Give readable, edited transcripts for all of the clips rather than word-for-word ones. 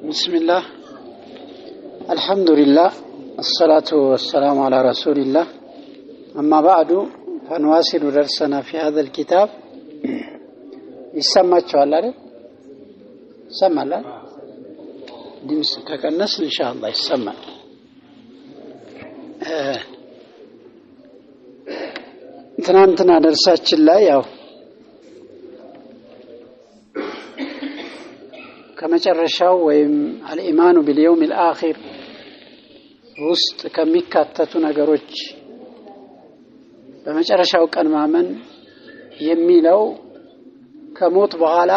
بسم الله الحمد لله الصلاة والسلام على رسول الله أما بعد فنواصل درسنا في هذا الكتاب يسمى شوالله يسمى لا دمس ككنس إن شاء الله يسمى ትናንትና ደርሳችን ላይ ያው ከመጨረሻው ወይም አልኢማኑ ቢልየውም الآخر ውስጥ ከሚካተቱ ነገሮች በመጨረሻው ቀን ማመን የሚለው ከሞት በኋላ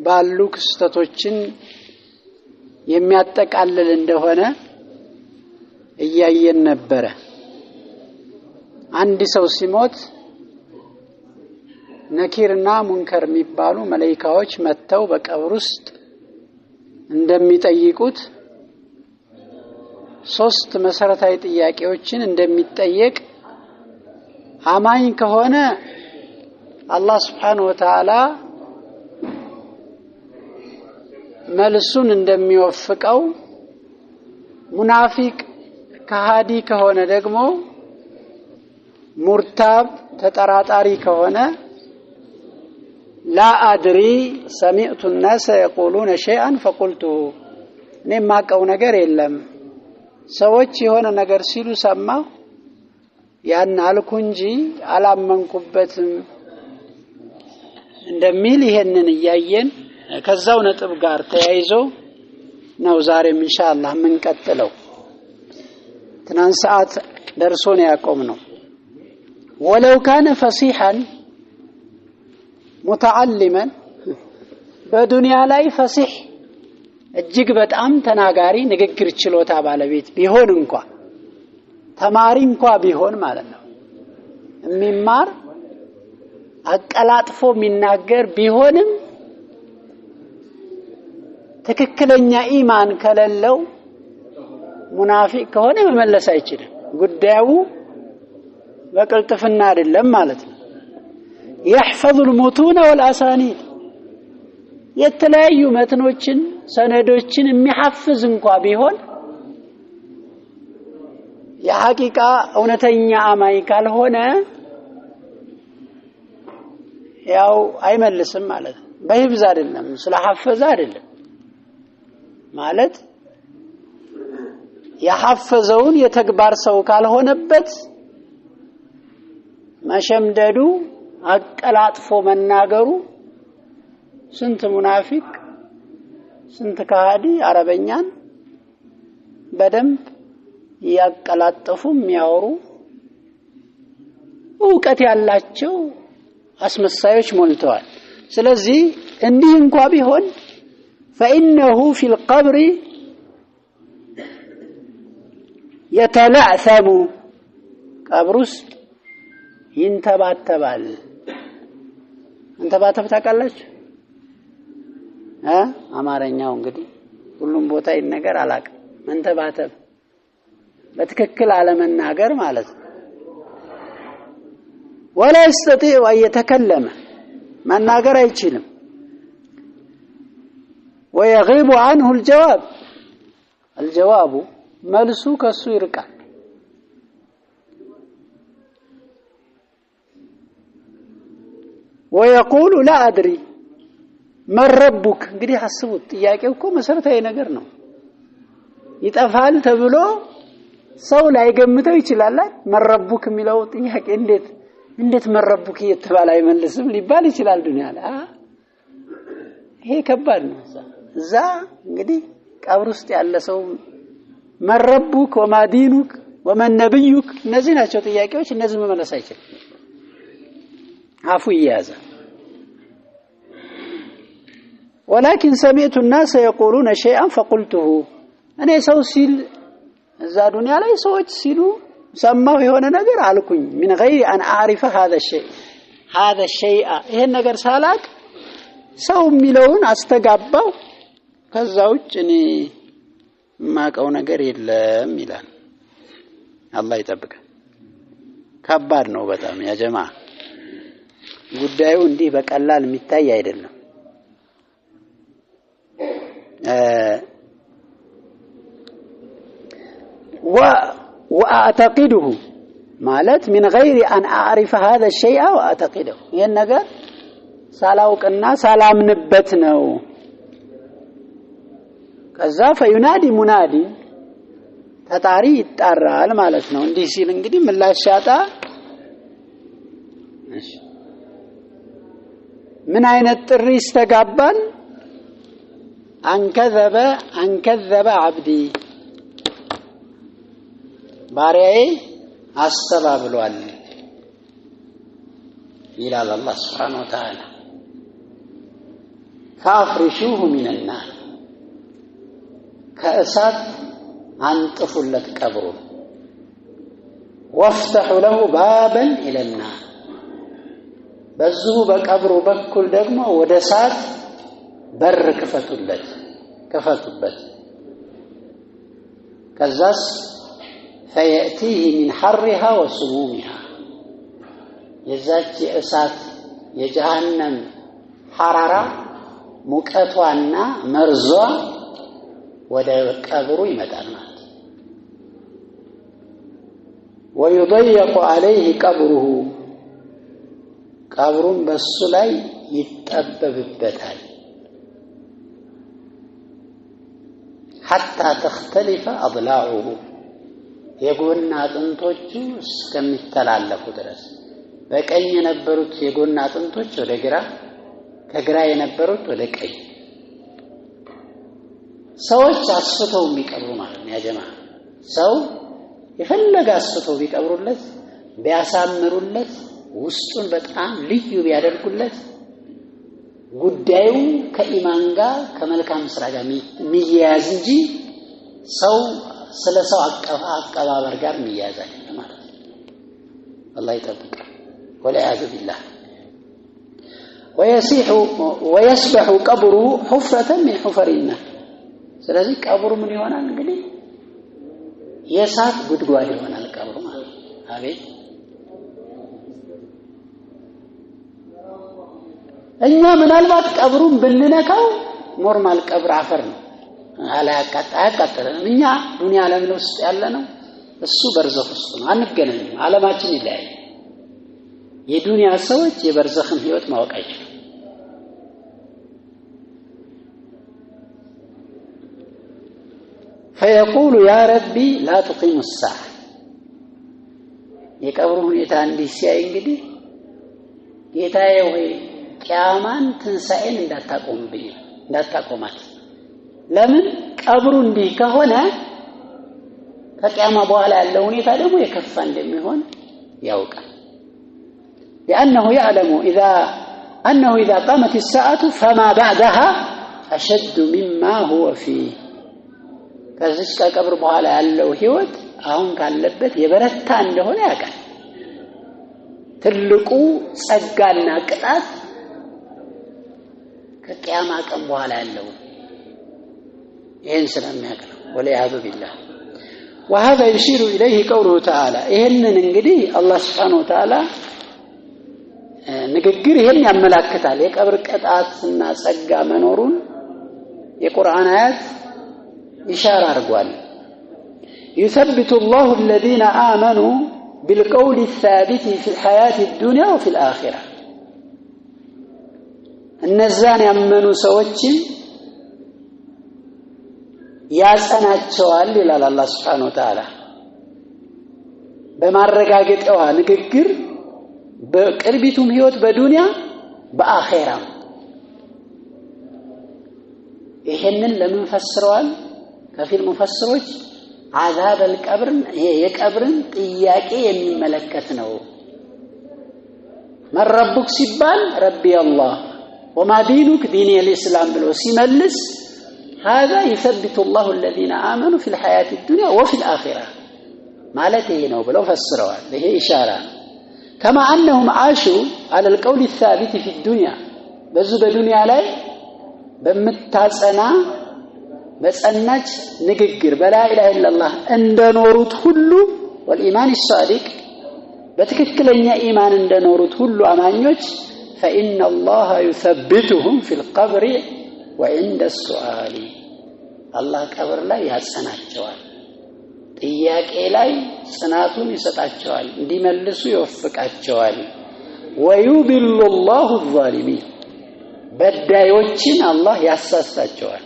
ባሉ ክስተቶችን የሚያጠቃልል እንደሆነ እያየን ነበረ። አንድ ሰው ሲሞት ነኪርና ሙንከር የሚባሉ መላእክቶች መተው በቀብር ውስጥ እንደሚጠይቁት ሶስት መሰረታዊ ጥያቄዎችን እንደሚጠየቅ አማኝ ከሆነ አላህ Subhanahu Wa Ta'ala መልሱን እንደሚወፍቀው ሙናፊቅ ከሃዲ ከሆነ ደግሞ ሙርታብ ተጠራጣሪ ከሆነ لا أدري سمعت الناس يقولون شيئا فقلته نماቀው ነገር የለም ሰዎች የሆነ ነገር ሲሉ ሰማው ያን አልኩ እንጂ አላመንኩበትም እንደሚል ይሄንን ያያየን ከዛው ነጥብ ጋር ተያይዞ ነው ዛሬም ኢንሻአላህ ምን ቀጥለው ትናንት ሰዓት ደርሶን ያቆምነው ولو كان فصيحا متعلما በዱንያ ላይ ፈሲህ እጅግ በጣም ተናጋሪ ንግግር ችሎታ ባለቤት ቢሆን እንኳን ተማሪ እንኳን ቢሆን ማለት ነው የሚማር አቀላጥፎ የሚናገር ቢሆንም ትክክለኛ ኢማን ከሌለው ሙናፊቅ ከሆነ መመለስ አይችልም ጉዳዩ በቅልጥፍና አይደለም ማለት ነው يحفظ المتون والاسانيد የተለያዩ መትኖችን ሰነዶችን የሚሐፍዝ እንኳን ቢሆን የሐቂቃ እውነተኛ አማኝ ካልሆነ ያው አይመልስም ማለት ነው በህብዝ አይደለም ስለሐፈዘ አይደለም ማለት የሐፈዘውን የተግባር ሰው ካልሆነበት ማሸምደዱ አቀላጥፎ መናገሩ ስንት ሙናፊቅ ስንት ከሃዲ አረበኛን በደንብ ያቀላጥፉ የሚያወሩ ዕውቀት ያላቸው አስመሳዮች ሞልተዋል ስለዚህ እንዲህ እንኳን ቢሆን فإنه في القبر يتلعثم ቀብሩስ ይንተባተባል እንተባተብ ታውቃላችሁ አማርኛው እንግዲህ ሁሉም ቦታ ይነገር አላውቅም እንተባተብ በትክክል አለመናገር ማለት ነው ولا يستطيع أن يتكلم መናገር አይችልም ويغيب عنه الجواب መልሱ ከሱ ይርቃል ويقول لا أدري من ربك እንግዲህ አስቡት ጥያቄው እኮ መሰረታዊ ነገር ነው ይጣፋል ተብሎ ሰው ላይ ገምተው ይችላል من ربك የሚለው ጥያቄ እንዴት من ربك እየተባለ አይመልስም ሊባል ይችላል ዱንያ ላይ ይሄ ከባድ ነው እዛ እንግዲህ ቀብር ውስጥ ያለ ሰው من ربك وما دينك ومن نبيك እነዚህ ናቸው ጥያቄዎች እነዚህ መመለስ አይችልም عفو يازا ولكن سمعت الناس يقولون شيئا فقلته انا سو سيل እዛ ዱንያ ላይ ሰዎች ሲሉ ሰማሁ የሆነ ነገር አልኩኝ من غير ان اعرف هذا الشيء ይሄን ነገር ሳላቅ ሰው የሚለውን አስተጋባው ከዛው እኔ ማቀው ነገር የለም ይላል አላህ ይጠብቀን ከባድ ነው በጣም ያ ጀማዓ ጉዳዩ እንዲህ በቀላል የሚታይ አይደለም وأعتقده مالت من غير أن أعرف هذا الشيء وأعتقده ينقر سالاوك الناس سلام نبتنا كذا فينادي منادي تطاري يتطرال ማለት ነው እንዲህ ሲል እንግዲህ ምላሽ ያጣ ምን አይነት ጥሪ ይስተጋባል አንከዘበ عبدي ባሪያዬ አስተባብሏል ይላል አላህ Subhanahu Wa Ta'ala فافرشوه من النار كأسات አንጥፉለት ቀብሩ وافتحوا له بابا الى النار በዚሁ በቀብሩ በኩል ደግሞ ወደ እሳት በር ከፈቱበት ከዛስ فيأتيه من حرها وسمومها የዛች እሳት የጀሃነም ሐራራ ሙቀቷና መርዟ ወደ ቀብሩ ይመጣል ማለት ويضيق عليه قبره ቀብሩን በሱ ላይ ይጠበብበታል حتى تختلف اضلاعه የጎና አጥንቶቹ እስከሚተላለፉ ድረስ በቀኝ የነበሩት የጎና አጥንቶች ወደ ግራ ከግራ የነበሩት ወደ ቀኝ ሰዎች አስፍተው የሚቀብሩ ማለት ነው ያ ጀማዓ ሰው የፈለገ አስፍተው ቢቀብሩለት ቢያሳምሩለት ውስጡን በጣም ልዩ ቢያደርጉለት ጉዳዩ ከኢማን ጋር ከመልካም ስራ ጋር የሚያያዝ እንጂ ሰው ስለ ሰው አቀባበር ጋር የሚያያዝ አይደለም ማለት ነው አላህ ይጠብቅ ወለያዙ ቢላህ ويسبح قبره حفرة من حفر النار ስለዚህ ቀብሩ ምን ይሆናል እንግዲህ የሳት ጉድጓድ ይሆናል ቀብሩ ማለት አቤት እኛ ምናልባት ቀብሩን ብንነካው ኖርማል ቀብር አፈር ነው አያቃጥለንም እኛ ዱንያ ዓለም ውስጥ ያለ ነው እሱ በርዘኽ ውስጥ ነው አንገናኝም ዓለማችን ይለያል የዱንያ ሰዎች የበርዘኽን ህይወት ማወቅ አይችሉም فيقول يا ربي لا تقيم الساعة የቀብሩ ሁኔታ እንዲህ ሲያይ እንግዲህ ጌታዬ ሆይ ቂያማን ትንሳኤን እንዳታቆማት ለምን ቀብሩ እንዲህ ከሆነ ከቂያማ በኋላ ያለው ሁኔታ ደግሞ የከፋ እንደሚሆን ያውቃል لأنه يعلم إذا قامت الساعة فما بعدها أشد مما هو فيه ከዚህ ከቀብር በኋላ ያለው ህይወት አሁን ካለበት የበረታ እንደሆነ ያውቃል ትልቁ ጸጋና ቅጣት ከቂያማ ቀን በኋላ ያለው ይሄን ስለሚያውቅ ነው ወለያዙ ቢላህ وهذا يشير إليه قوله تعالى ይሄንን እንግዲህ አላህ Subhanahu Wa Ta'ala ንግግር ይሄን ያመላክታል የቀብር ቅጣትና ጸጋ መኖሩን የቁርአን አያት إشارة أرجوال يثبت الله الذين آمنوا بالقول الثابت في الحياة الدنيا وفي الآخرة النزان يأمنوا سوتشين ياسنا الشوال إلى الله سبحانه وتعالى بما الرقاقت أوها نككر بقربتهم هيوت بدنيا بآخرة إهنن لمن فسروال كفي المفسروች عذاب القبر የቀብርን ጥያቄ የሚመለከት ነው من ربك ሲባል ربي الله وما دينك دين الإسلام ብሎ ሲመልስ هذا يثبت الله الذين آمنوا في الحياة الدنيا وفي الآخرة ማለት ይሄ ነው ብለው ፈስረዋል ይሄ ኢሻራ كما أنهم عاشوا على القول الثابت في الدنيا በዙ በዱንያ ላይ በመታጸና በጸናች ንግግር በላ ኢላሃ ኢላላህ እንደኖሩት ሁሉ والإيمان الصادق በትክክለኛ ኢማን እንደኖሩት ሁሉ አማኞች فإن الله يثبتهم في القبر وعند السؤال الله ቀብር ላይ ያጸናቸዋል ጥያቄ ላይ ጽናቱን ይሰጣቸዋል እንዲመልሱ ይወፍቃቸዋል ወዩድሉ الله الظالمين በዳዮችን አላህ ያሳስታቸዋል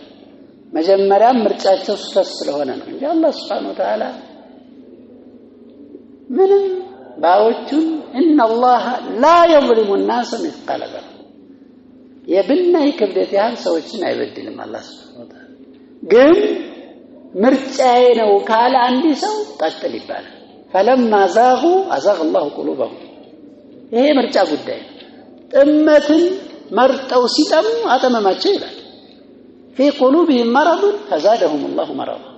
መጀመሪያ ምርጫቸው ስህተት ስለሆነ ነው እንጂ አላህ Subhanahu Wa Ta'ala ምንም ባሮቹን ان الله لا يظلم الناس مثقال ذره የብናይ ክብደት ያህል ሰዎችን አይበድልም አላህ Subhanahu Wa Ta'ala ግን ምርጫዬ ነው ካለ አንዲ ሰው ቀጥል ይባላል فلما زاغوا ازاغ الله قلوبهم ይሄ ምርጫ ጉዳይ ጥመትን መርጠው ሲጠሙ አጠመማቸው ይላል في قلوبهم مرض فزادهم الله مرضا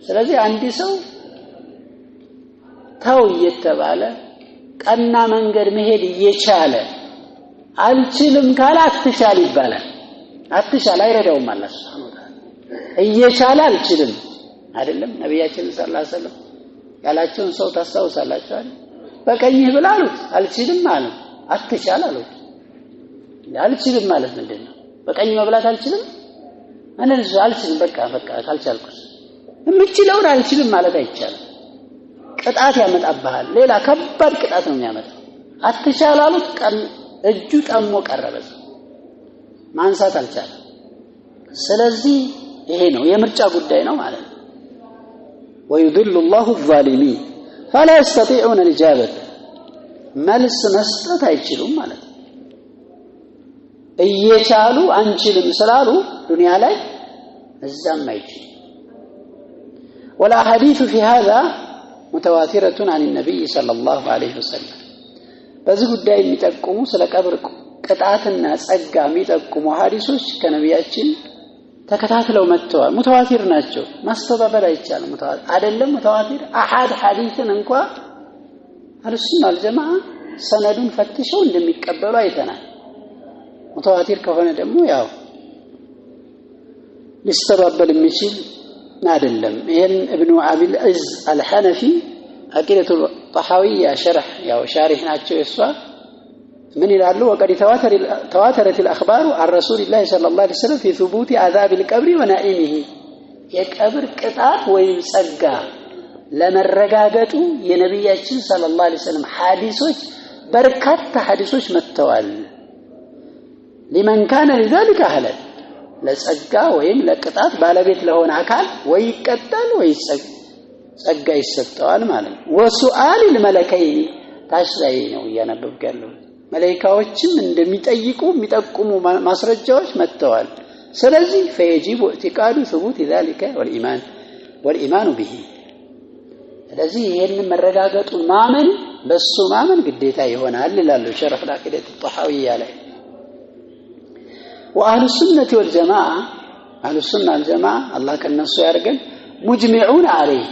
ስለዚህ አንዲ ሰው ታው እየተባለ ቀና መንገድ መሄድ እየቻለ አልችልም ካለ አትቻል ይባላል አትቻል አይረዳውም አላህ Subhanahu Wa Ta'ala እየቻለ አልችልም አይደለም ነብያችን ሰለላሁ ዐለይሂ ወሰለም ያላቸውን ሰው ታስታውሳላችሁ አይደል በቀኝህ ብላሉት አልችልም ማለት አትቻል አሉት አልችልም ማለት ምንድነው በቀኝ መብላት አልችልም እነሱ አልችልም በቃ ካልቻልኩስ የምችለውን አልችልም ማለት አይቻልም ቅጣት ያመጣብሃል ሌላ ከባድ ቅጣት ነው የሚያመጣው አትቻል አሉት እጁ ጠሞ ቀረበ ማንሳት አልቻለም ስለዚህ ይሄ ነው የምርጫ ጉዳይ ነው ማለት ነው ويضل الله الظالمين فلا يستطيعون الإجابة መልስ መስጠት አይችሉም ማለት ነው እየቻሉ አንችልም ስላሉ ዱንያ ላይ እዛም አይችልም والأحاديث في هذا متواترة عن النبي صلى الله عليه وسلم በዚህ ጉዳይ የሚጠቁሙ ስለ ቀብር ቅጣትና ጸጋ የሚጠቁሙ ሐዲሶች ከነቢያችን ተከታትለው መጥተዋል ሙተዋቲር ናቸው ማስተባበል አይቻልም ሙተዋቲር አይደለም ሙተዋቲር አሐድ ሐዲስን እንኳን አልሱና አልጀማዓ ሰነዱን ፈትሸው እንደሚቀበሉ አይተናል ሙተዋቲር ከሆነ ደግሞ ያው ሊስተባበል የሚችል አይደለም ይሄን ኢብኑ አቢል ዒዝ አልሐነፊ አቂደቱ ጣሐዊያ ሸርህ ያው ሻሪህ ናቸው የሷ من يلالو وقد تواترت الأخبار عن رسول الله صلى الله عليه وسلم في ثبوت عذاب القبر ونعيمه የቀብር ቅጣት ወይም ጸጋ ለመረጋገጡ የነብያችን ሰለላሁ ዐለይሂ ወሰለም ሐዲሶች በርካታ ሐዲሶች መጥተዋል لمن كان لذلك اهلا ለጸጋ ወይም ለቅጣት ባለቤት ለሆነ አካል ወይ ይቀጣል ወይ ጸጋ ይሰጠዋል ማለት ነው ወሱአል الملكين ታሽላይ ነው ያነበብጋለሁ መላእክቶችም እንደሚጠይቁ የሚጠቁሙ ማስረጃዎች መጥተዋል ስለዚህ فيجب اعتقاد ثبوت ذلك والإيمان به ስለዚህ ይሄን መረጋገጡን ማመን በሱ ማመን ግዴታ ይሆናል ይላል ሸርህ አቂደቱ ጣሐዊያ ላይ واهل السنه والجماعه اهل السنه والجماعه الله ከነሱ ያርገን مجمعون عليه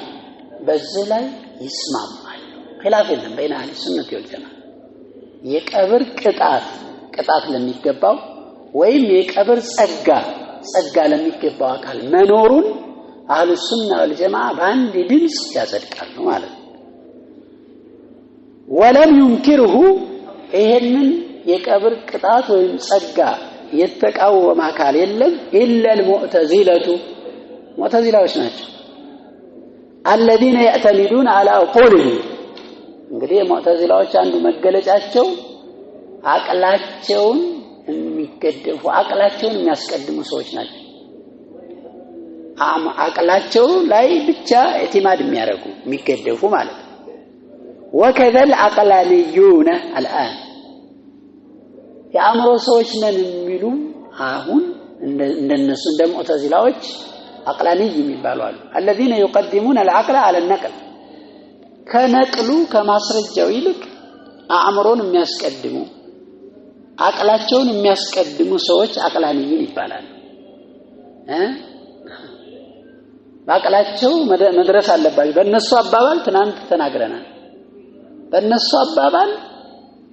በዚህ ላይ ይስማማሉ خلاف የለም بين اهل السنه والجماعه የቀብር ቅጣት ለሚገባው ወይም የቀብር ጸጋ ለሚገባው አካል መኖሩን አህሉ ሱና ወልጀማዓ ባንድ ድምጽ ያጸድቃሉ ማለት ነው ወለም ይንክሩሁ ይሄንን የቀብር ቅጣት ወይም ጸጋ የተቃወመ አካል የለም ኢላ ሙዕተዚላዎች ናቸው الذين يعتمدون على قولهم እንግዲህ ሙዕተዚላዎች አንዱ መገለጫቸው አቅላቸውን የሚገደፉ አቅላቸውን የሚያስቀድሙ ሰዎች ናቸው አቅላቸው ላይ ብቻ ኢቲማድ የሚያደርጉ የሚገደፉ ማለት ነው وكذا العقلانيون الآن የአእምሮ ሰዎች ነን የሚሉ አሁን እንደነሱ እንደ ሙዕተዚላዎች አቅላኒ የሚባሉ አሉ الذين يقدمون العقل على النقل ከነቅሉ ከማስረጃው ይልቅ አእምሮን የሚያስቀድሙ አቅላቸውን የሚያስቀድሙ ሰዎች አቅላኒይን ይባላሉ በአቅላቸው መድረስ አለባቸው በእነሱ አባባል ትናንት ተናግረናል በእነሱ አባባል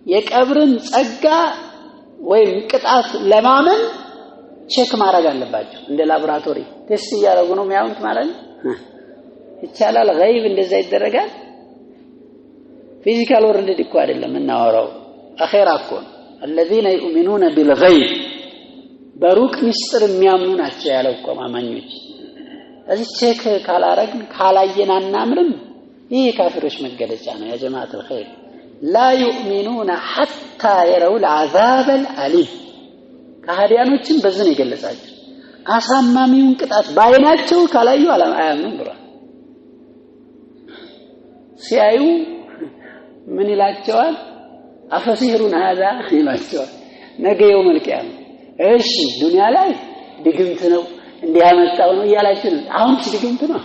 የቀብርን ጸጋ ወይም ቅጣት ለማመን ቼክ ማድረግ አለባቸው እንደ ላቦራቶሪ ቴስት ያደርጉ ነው የሚያዩት ማለት ነው ይቻላል غيب እንደዛ ይደረጋል ፊዚካል ወርልድ እኮ አይደለም እናወራው አኺራ እኮ الذين يؤمنون بالغيب በሩቅ ምስጢር የሚያምኑ ናቸው ያለው እኮ ማማኞች እዚህ ቼክ ካላረግን ካላየናና ምንም ይሄ ካፊሮች መገለጫ ነው ያ ጀማዓተል ኸይር لا يؤمنون حتى يروا العذاب الأليم ከሃዲያኖችን በዝን ይገለጻቸው አሳማሚውን ቅጣት ባይናቸው ካላዩ አያምኑም ብሏል ሲያዩ ምን ይላቸዋል አፈሲሩን هذا ይላቸዋል ነገ የውመል ቂያማ እሺ ዱንያ ላይ ድግምት ነው እንዲያመጣው ነው ያላችሁ አሁን ድግምት ነው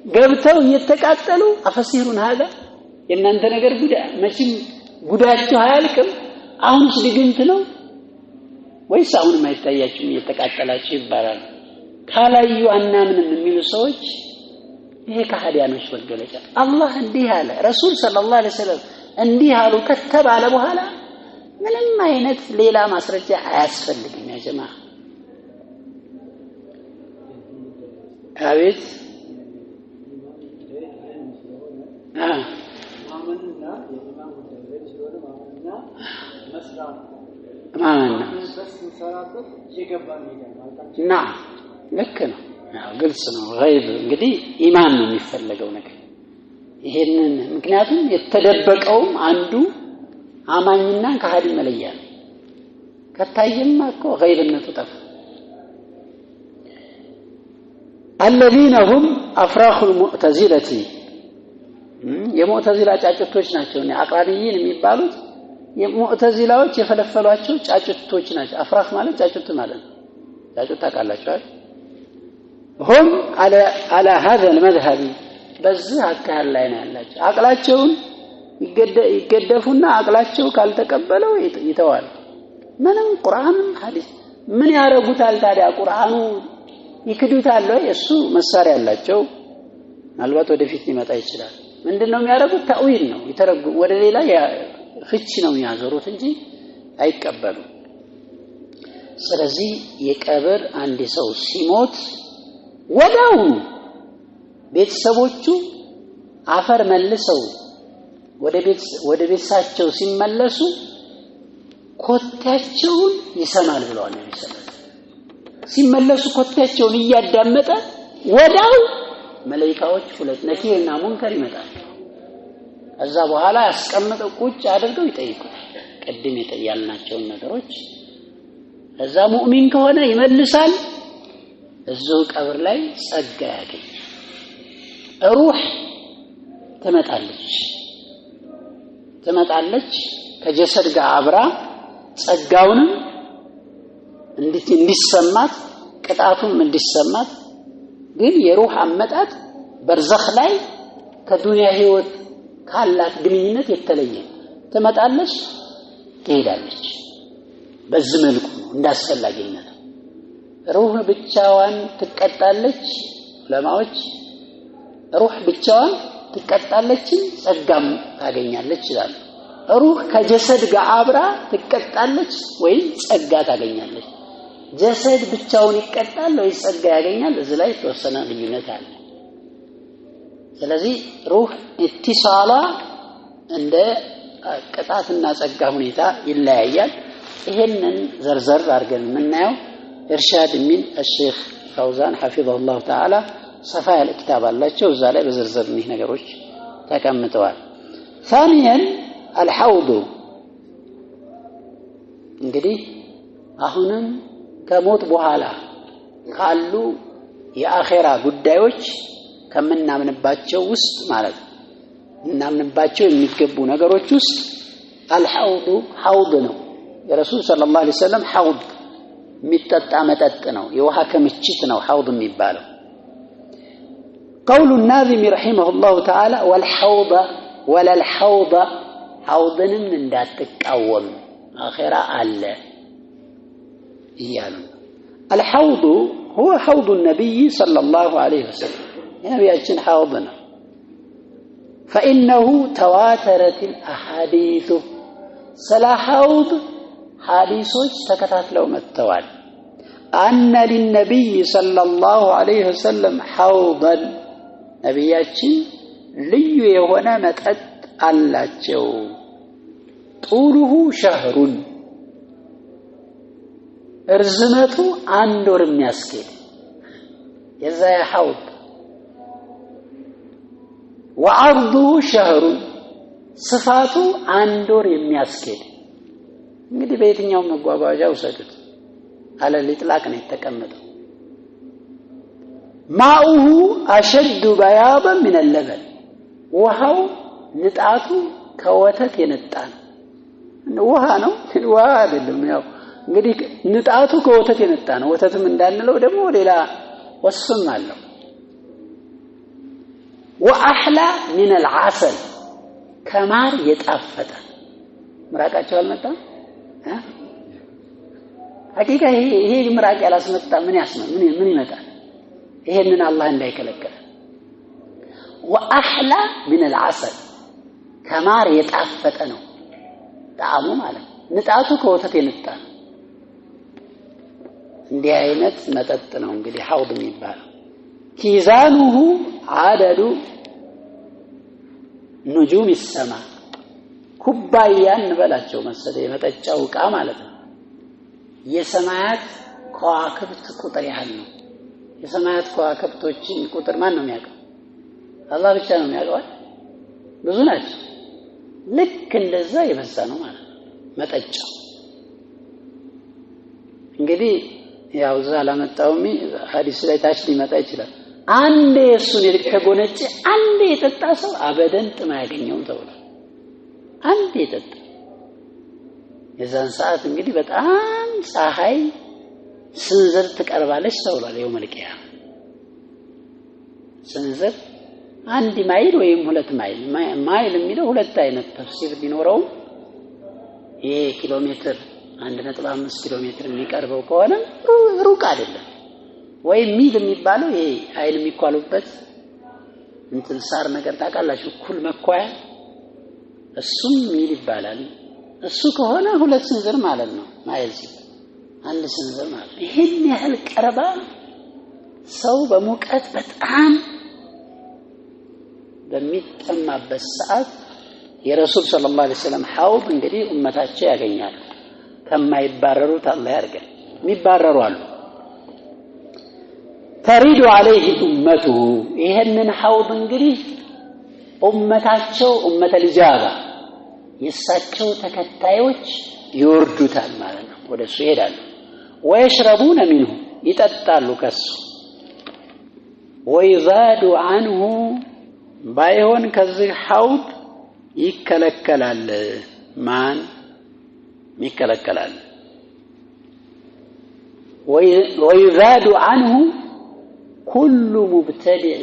ገብተው እየተቃጠሉ አፈሲሩን هذا የእናንተ ነገር መቼም ጉዳችሁ አያልቅም አሁንስ ድግምት ነው ወይስ አሁንም አይታያችሁም እየተቃጠላችሁ ይባላል ካላዩ አናምንም የሚሉ ሰዎች ይሄ ከሃዲያኖች መገለጫ አላህ እንዲህ አለ ረሱል ሰለላሁ ዐለይሂ ወሰለም እንዲህ አሉ ከተባለ በኋላ ምንም አይነት ሌላ ማስረጃ አያስፈልግም ያ ጀማዓ አቤት نعم ልክ ነው ግልጽ ነው غيب እንግዲህ ኢማን ነው የሚፈልገው ነገር ይሄንን ምክንያቱም የተደበቀው አንዱ አማኝና ከሃዲ መለያ ነው ከታየማ እኮ غيبነቱ ጠፋ الذين هم افراخ المعتزله የሙዕተዚላ ጫጭቶች ናቸው ነው አቅራቢይን የሚባሉት የሙዕተዚላዎች የፈለፈሏቸው ጫጭቶች ናቸው አፍራህ ማለት ጫጭት ማለት ነው ጫጭት ታውቃላችሁ هم على هذا المذهب በዚህ አካል ላይ ነው ያላቸው አቅላቸውን ይገደፉና አቅላቸው ካልተቀበለው ይተዋል ምንም ቁርአንም ሐዲስ ምን ያረጉታል ታዲያ ቁርአኑ ይክዱታል ወይ እሱ መሳሪያ ያላቸው ምናልባት ወደፊት ሊመጣ ይችላል ምንድነው የሚያረጉት ታዊል ነው ይተረጉም ወደ ሌላ ፍቺ ነው የሚያዘሩት እንጂ አይቀበሉ ስለዚህ የቀብር አንድ ሰው ሲሞት ወዳው ቤተሰቦቹ አፈር መልሰው ወደ ቤተሳቸው ሲመለሱ ኮቴያቸውን ይሰማል ብለዋል ነብዩ ሰለላሁ ዐለይሂ ወሰለም ሲመለሱ ኮቴያቸውን እያዳመጠ ወዳው መላእክቶች ሁለት ነኪርና ሙንከር ይመጣል ከዛ በኋላ ያስቀምጠው ቁጭ አድርገው ይጠይቁታል ቀድም ያልናቸውን ነገሮች ከዛ ሙእሚን ከሆነ ይመልሳል እዛው ቀብር ላይ ጸጋ ያገኛል ሩህ ትመጣለች ከጀሰድ ጋር አብራ ጸጋውንም እንዲሰማት ቅጣቱም እንዲሰማት ግን የሩህ አመጣጥ በርዘኽ ላይ ከዱንያ ህይወት ካላት ግንኙነት የተለየ ትመጣለች ትሄዳለች በዚህ መልኩ እንዳስፈላጊነቱ ሩህ ብቻዋን ትቀጣለች ለማዎች ሩህ ብቻዋን ትቀጣለች ጸጋም ታገኛለች ይላል ሩህ ከጀሰድ ጋር አብራ ትቀጣለች ወይ ጸጋ ታገኛለች ጀሰድ ብቻውን ይቀጣል ወይ ጸጋ ያገኛል እዚህ ላይ ተወሰነ ልዩነት አለ ስለዚህ ሩህ ኢትሳላ እንደ ቅጣትና ጸጋ ሁኔታ ይለያያል ይሄንን ዘርዘር አድርገን የምናየው ኢርሻድ ሚን الشيخ فوزان حفظه الله تعالى ሰፋ ያለ ኪታብ አላቸው እዛ ላይ በዝርዝር እነዚህ ነገሮች ተቀምጠዋል ثانيا الحوض እንግዲህ አሁንም ከሞት በኋላ ካሉ የአኺራ ጉዳዮች ከመናምንባቸው ውስጥ ማለት እናምንባቸው የሚገቡ ነገሮች ውስጥ الحوض حوض ነው የረሱል ሰለላሁ ዐለይሂ ወሰለም حوض የሚጠጣ መጠጥ ነው የውሃ ክምችት ነው حوض የሚባለው قول الناظم رحمه الله تعالى والحوض ولا الحوض حوضንም እንዳትቃወም አኺራ አለ ይያሉ الحوض هو حوض النبي صلى الله عليه وسلم ነብያችን حوض ነው فإنه تواترت الأحاديث سلا حوض حديثوች ተከታትለው መጥተዋል أن للنبي صلى الله عليه وسلم حوضا ነብያችን ልዩ የሆነ መጠጥ አላቸው طوله شهر እርዝመቱ አንድ ወር የሚያስኬድ የዛ ሐውድ وعرضه شهر ስፋቱ አንድ ወር የሚያስኬድ እንግዲህ በየትኛው መጓጓዣ ወሰዱት አለ ለጥላቅ ነው የተቀመጠው ማኡሁ አሸዱ በያበን من اللبن ውሃው ንጣቱ ከወተት የነጣ ነው ውሃ ነው ውሃ አይደለም ያው እንግዲህ ንጣቱ ከወተት የነጣ ነው ወተትም እንዳንለው ደግሞ ሌላ ወስም አለው واحلى من العسل ከማር የጣፈጠ ምራቃቸው አልመጣ ሐቂቃ ይሄ ምራቅ ያላስመጣ ምን ያስመ ምን ይመጣል ይሄንን አላህ እንዳይከለከለ واحلى من العسل ከማር የጣፈጠ ነው ጣዕሙ ማለት ንጣቱ ከወተት የነጣ እንዲህ አይነት መጠጥ ነው እንግዲህ ሐውድ የሚባለው ኪዛኑሁ عدد نجوم السماء ኩባያን በላቸው መሰለ የመጠጫው ዕቃ ማለት ነው የሰማያት ከዋክብት ቁጥር ያህል ነው የሰማያት ከዋክብቶችን ቁጥር ማን ነው የሚያውቀው አላህ ብቻ ነው የሚያውቀው ብዙ ናቸው ልክ እንደዛ የበዛ ነው ማለት ነው መጠጫው እንግዲህ ያው ዛላ መጣውሚ ሐዲስ ላይ ታች ሊመጣ ይችላል አንዴ እሱን የተጎነጨ አንዴ የጠጣ ሰው አበደን ጥም ያገኘው ተብሏል አንዴ የጠጣ የዛን ሰዓት እንግዲህ በጣም ፀሐይ ስንዝር ትቀርባለች ተብሏል የውመል ቂያማ ስንዝር አንድ ማይል ወይም ሁለት ማይል የሚለው ሁለት አይነት ተፍሲር ቢኖረው ይሄ ኪሎ ሜትር 1.5 ኪሎ ሜትር የሚቀርበው ከሆነ ሩቅ አይደለም ወይ ሚል የሚባለው ይሄ አይል የሚቋሉበት እንትን ሳር ነገር ታቃላችሁ ኩል መኳያ እሱም ሚል ይባላል እሱ ከሆነ ሁለት ስንዝር ማለት ነው ማይል አንድ ስንዝር ማለት ይሄን ያህል ቀርባ ሰው በሙቀት በጣም በሚጠማበት ሰዓት የረሱል ሰለላሁ ዐለይሂ ወሰለም ሐውድ እንግዲህ ኡመታቸው ያገኛሉ ከማይባረሩት አላህ ያርገን የሚባረሩ አሉ تريد عليه امته ይሄንን ሐውድ እንግዲህ ኡመታቸው ኡመተ ልጃባ የሳቸው ተከታዮች ይወርዱታል ማለት ነው ወደሱ ይሄዳሉ ويشربون منه ይጠጣሉ ከሱ ويزاد عنه ባይሆን ከዚህ ሐውድ ይከለከላል ማን ይከለከላል ويزاد عنه كل مبتدع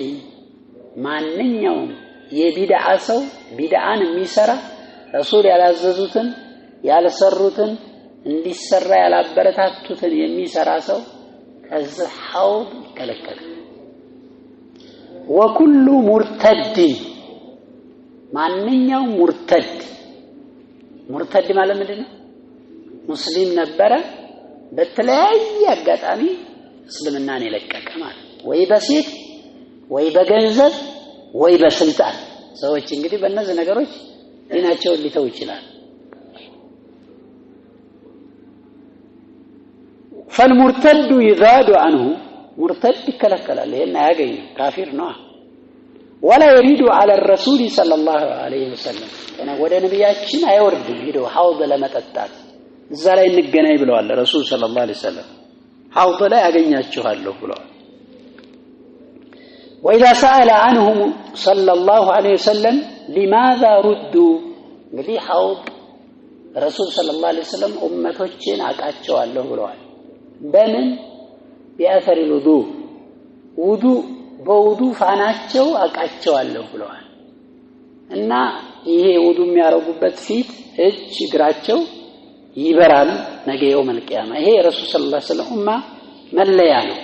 ማንኛውም የቢድዓ ሰው ቢድዓን የሚሰራ ረሱል ያላዘዙትን ያልሰሩትን እንዲሰራ ያላበረታቱትን የሚሰራ ሰው ከዚህ ሐውድ ይከለከላል وكل مرتد ማንኛውም ሙርተድ ማለት ምንድነው ሙስሊም ነበረ በተለያየ አጋጣሚ እስልምናን የለቀቀ ማለት ወይ በሴት ወይ በገንዘብ ወይ በስልጣን ሰዎች እንግዲህ በእነዚህ ነገሮች ዲናቸውን ሊተው ይችላል فالمرتد يزاد عنه مرتد ይከለከላል ይሄን ያገኝ ካፊር ነው ولا يريد على الرسول صلى الله عليه وسلم انا ወደ ነብያችን አይወርድም ሄዶ ሐውድ ለመጠጣት እዛ ላይ እንገናኝ ብለዋል ረሱል ሰለላሁ ዐለይሂ ወሰለም ሐውድ ላይ ያገኛችኋለሁ ብለዋል وإذا سأل عنهم صلى الله عليه وسلم لماذا ردوا እንግዲህ ሐውድ ረሱል ሰለላሁ ዐለይሂ ወሰለም ኡመቶችን አቃቸዋለሁ ብለዋል በምን ቢአثر الوضوء በውዱ ፋናቸው አቃቸዋለሁ ብለዋል እና ይሄ ውዱ የሚያረጉበት ፊት እጅ እግራቸው ይበራል ነገ የውመል ቂያማ ይሄ ረሱል ሰለላሁ ዐለይሂ ወሰለም ኡማ መለያ ነው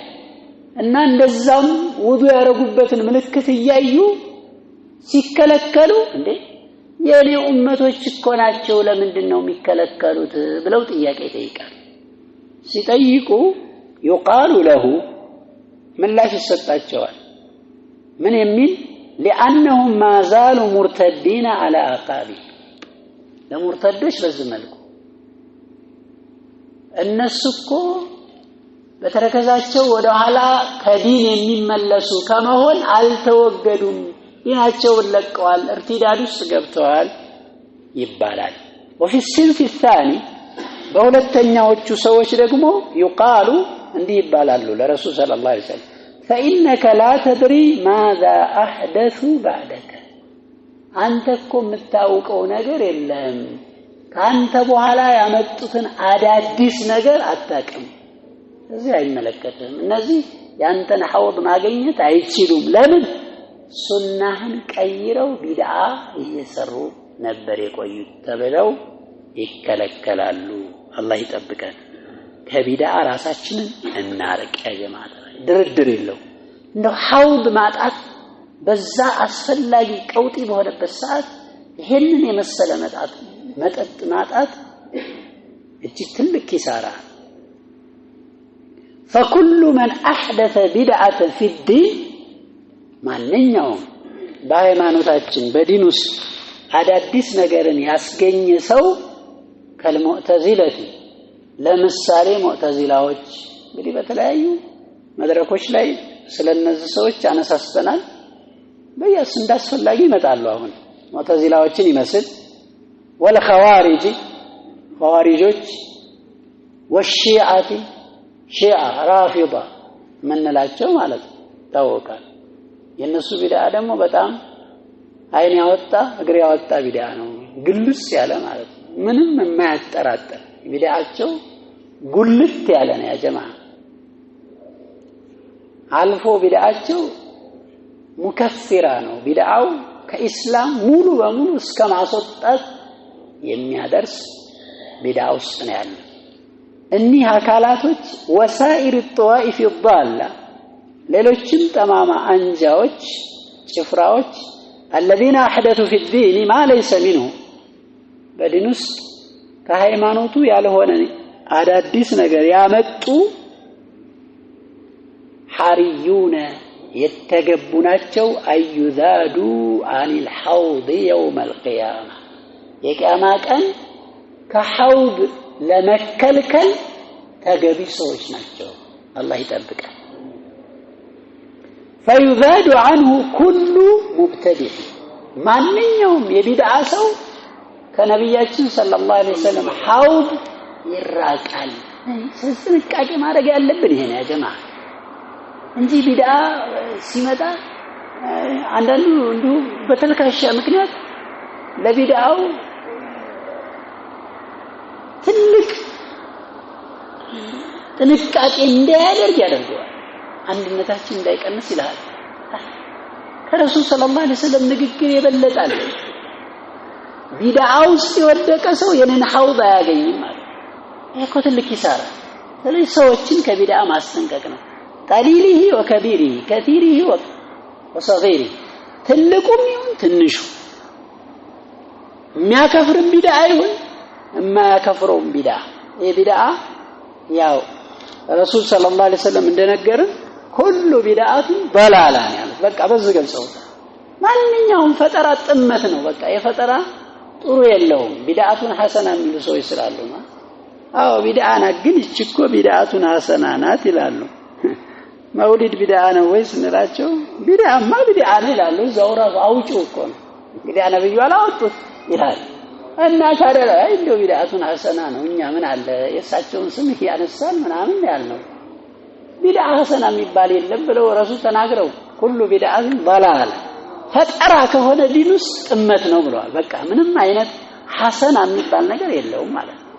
እና እንደዛም ውዱ ያረጉበትን ምልክት እያዩ ሲከለከሉ እንዴ የኔ ኡመቶች እኮ ናቸው ለምንድነው የሚከለከሉት ብለው ጥያቄ ይጠይቃሉ ሲጠይቁ يقال له ምላሽ ይሰጣቸዋል ምን የሚል لانهم ما زالوا مرتدين على عقابه ለሙርተዶች በዚህ መልኩ እነሱ እኮ በተረከዛቸው ወደ ኋላ ከዲን የሚመለሱ ከመሆን አልተወገዱም ዲናቸውን ለቀዋል እርቲዳድ ውስጥ ገብተዋል ይባላል وفي الصنف الثاني በሁለተኛዎቹ ሰዎች ደግሞ يقال እንዲህ ይባላሉ ለረሱል ሰለላሁ ዐለይሂ ወሰለም فإنك لا تدري ماذا أحدثوا بعدك አንተ እኮ የምታውቀው ነገር የለም ካንተ በኋላ ያመጡትን አዳዲስ ነገር አታውቅም እዚህ አይመለከትም እነዚህ ያንተን ሐውድ ማግኘት አይችሉም ለምን ሱናህን ቀይረው ቢድዓ እየሰሩ ነበር የቆዩት ተብለው ይከለከላሉ አላህ ይጠብቀን ከቢድዓ ራሳችንን እናርቅ ያጀማዓ ድርድር የለው እንደው ሐውድ ማጣት በዛ አስፈላጊ ቀውጢ በሆነበት ሰዓት ይሄንን የመሰለ መጠጥ ማጣት እጅግ ትልቅ ኪሳራ فكل من احدث بدعه في الدين ማንኛውም በሃይማኖታችን በዲን ውስጥ አዳዲስ ነገርን ያስገኘ ሰው ከልሙዕተዚለቲ ለምሳሌ ሙዕተዚላዎች እንግዲህ በተለያዩ መድረኮች ላይ ስለነዚህ ሰዎች አነሳስተናል በያስ እንዳስፈላጊ ይመጣሉ አሁን ሙዕተዚላዎችን ይመስል والخوارج خوارجዎች والشيعة شيعة رافضة ምንላቸው ማለት ታወቃል የነሱ ቢድዓ ደግሞ በጣም አይን ያወጣ እግር ያወጣ ቢድዓ ነው ግልጽ ያለ ማለት ምንም የማያጠራጥር ቢድዓቸው ጉልት ያለ ነው ያ ጀማዓ አልፎ ቢድዓቸው ሙከፍራ ነው ቢድዓው ከኢስላም ሙሉ በሙሉ እስከ ማስወጣት የሚያደርስ ቢድዓ ውስጥ ነው ያለው እኒህ አካላቶች ወሳኢር الطوائف الضالة ሌሎችም ጠማማ አንጃዎች ጭፍራዎች الذين احدثوا في الدين ما ليس منه በዲን ውስጥ ከሃይማኖቱ ያልሆነ አዳዲስ ነገር ያመጡ حريون የተገቡናቸው አዩዛዱ عن الحوض يوم القيامة የቂያማ ቀን ከሐውድ ለመከልከል ተገቢ ሰዎች ናቸው አላህ ይጠብቃል فيذاد عنه كل مبتدع ማንኛውም የቢድዓ ሰው ከነብያችን ሰለላሁ ዐለይሂ ወሰለም ሐውድ ይራቃል ጥንቃቄ ማድረግ ያለብን ይሄ ነው ያ ጀማዓ እንጂ ቢድዓ ሲመጣ አንዳንዱ እንዲሁ በተልካሻ ምክንያት ለቢድዓው ትልቅ ጥንቃቄ እንዳያደርግ ያደርገዋል አንድነታችን እንዳይቀንስ ይላል ከረሱል ሰለላሁ ዐለይሂ ወሰለም ንግግር ይበለጣል ቢድዓው ውስጥ የወደቀ ሰው የነን ሐውድ አያገኝም ማለት ይሄ እኮ ትልቅ ኪሳራ ስለዚህ ሰዎችን ከቢድዓ ማስጠንቀቅ ነው قليله وكبيره كثيره وصغيره ትልቁም ይሁን ትንሹ የሚያከፍርም ቢድዓ ይሁን የማያከፍረውም ቢድዓ የቢድዓ ያው ረሱል ሰለላሁ ዐለይሂ ወሰለም እንደነገረን ሁሉ ቢድዓቱ ضلاላ ነው በቃ በዚህ ገልጸው ማንኛውም ፈጠራ ጥመት ነው በቃ የፈጠራ ጥሩ የለውም ቢድዓቱን ሐሰና የሚሉ ሰዎች ስላሉ አዎ ቢድዓ ናት ግን እቺኮ ቢድዓቱን ሐሰና ናት ይላሉ መውሊድ ቢድዓ ነው ወይስ እንላቸው ቢድዓማ ቢድዓ ነው ይላሉ ዘውራ አውጪው እኮ ነው ቢድዓ ነብዩ አላወጡት ይላል እና ታዲያ እንደው ቢድዓቱን ሐሰና ነው እኛ ምን አለ የሳቸውን ስም ያነሳል ምናምን ያልነው ቢድዓ ሐሰና የሚባል የለም ብለው ረሱል ተናግረው ሁሉ ቢድዓን ضلال ፈጠራ ከሆነ ዲን ውስጥ ጥመት ነው ብለዋል በቃ ምንም አይነት ሐሰና የሚባል ነገር የለውም ማለት ነው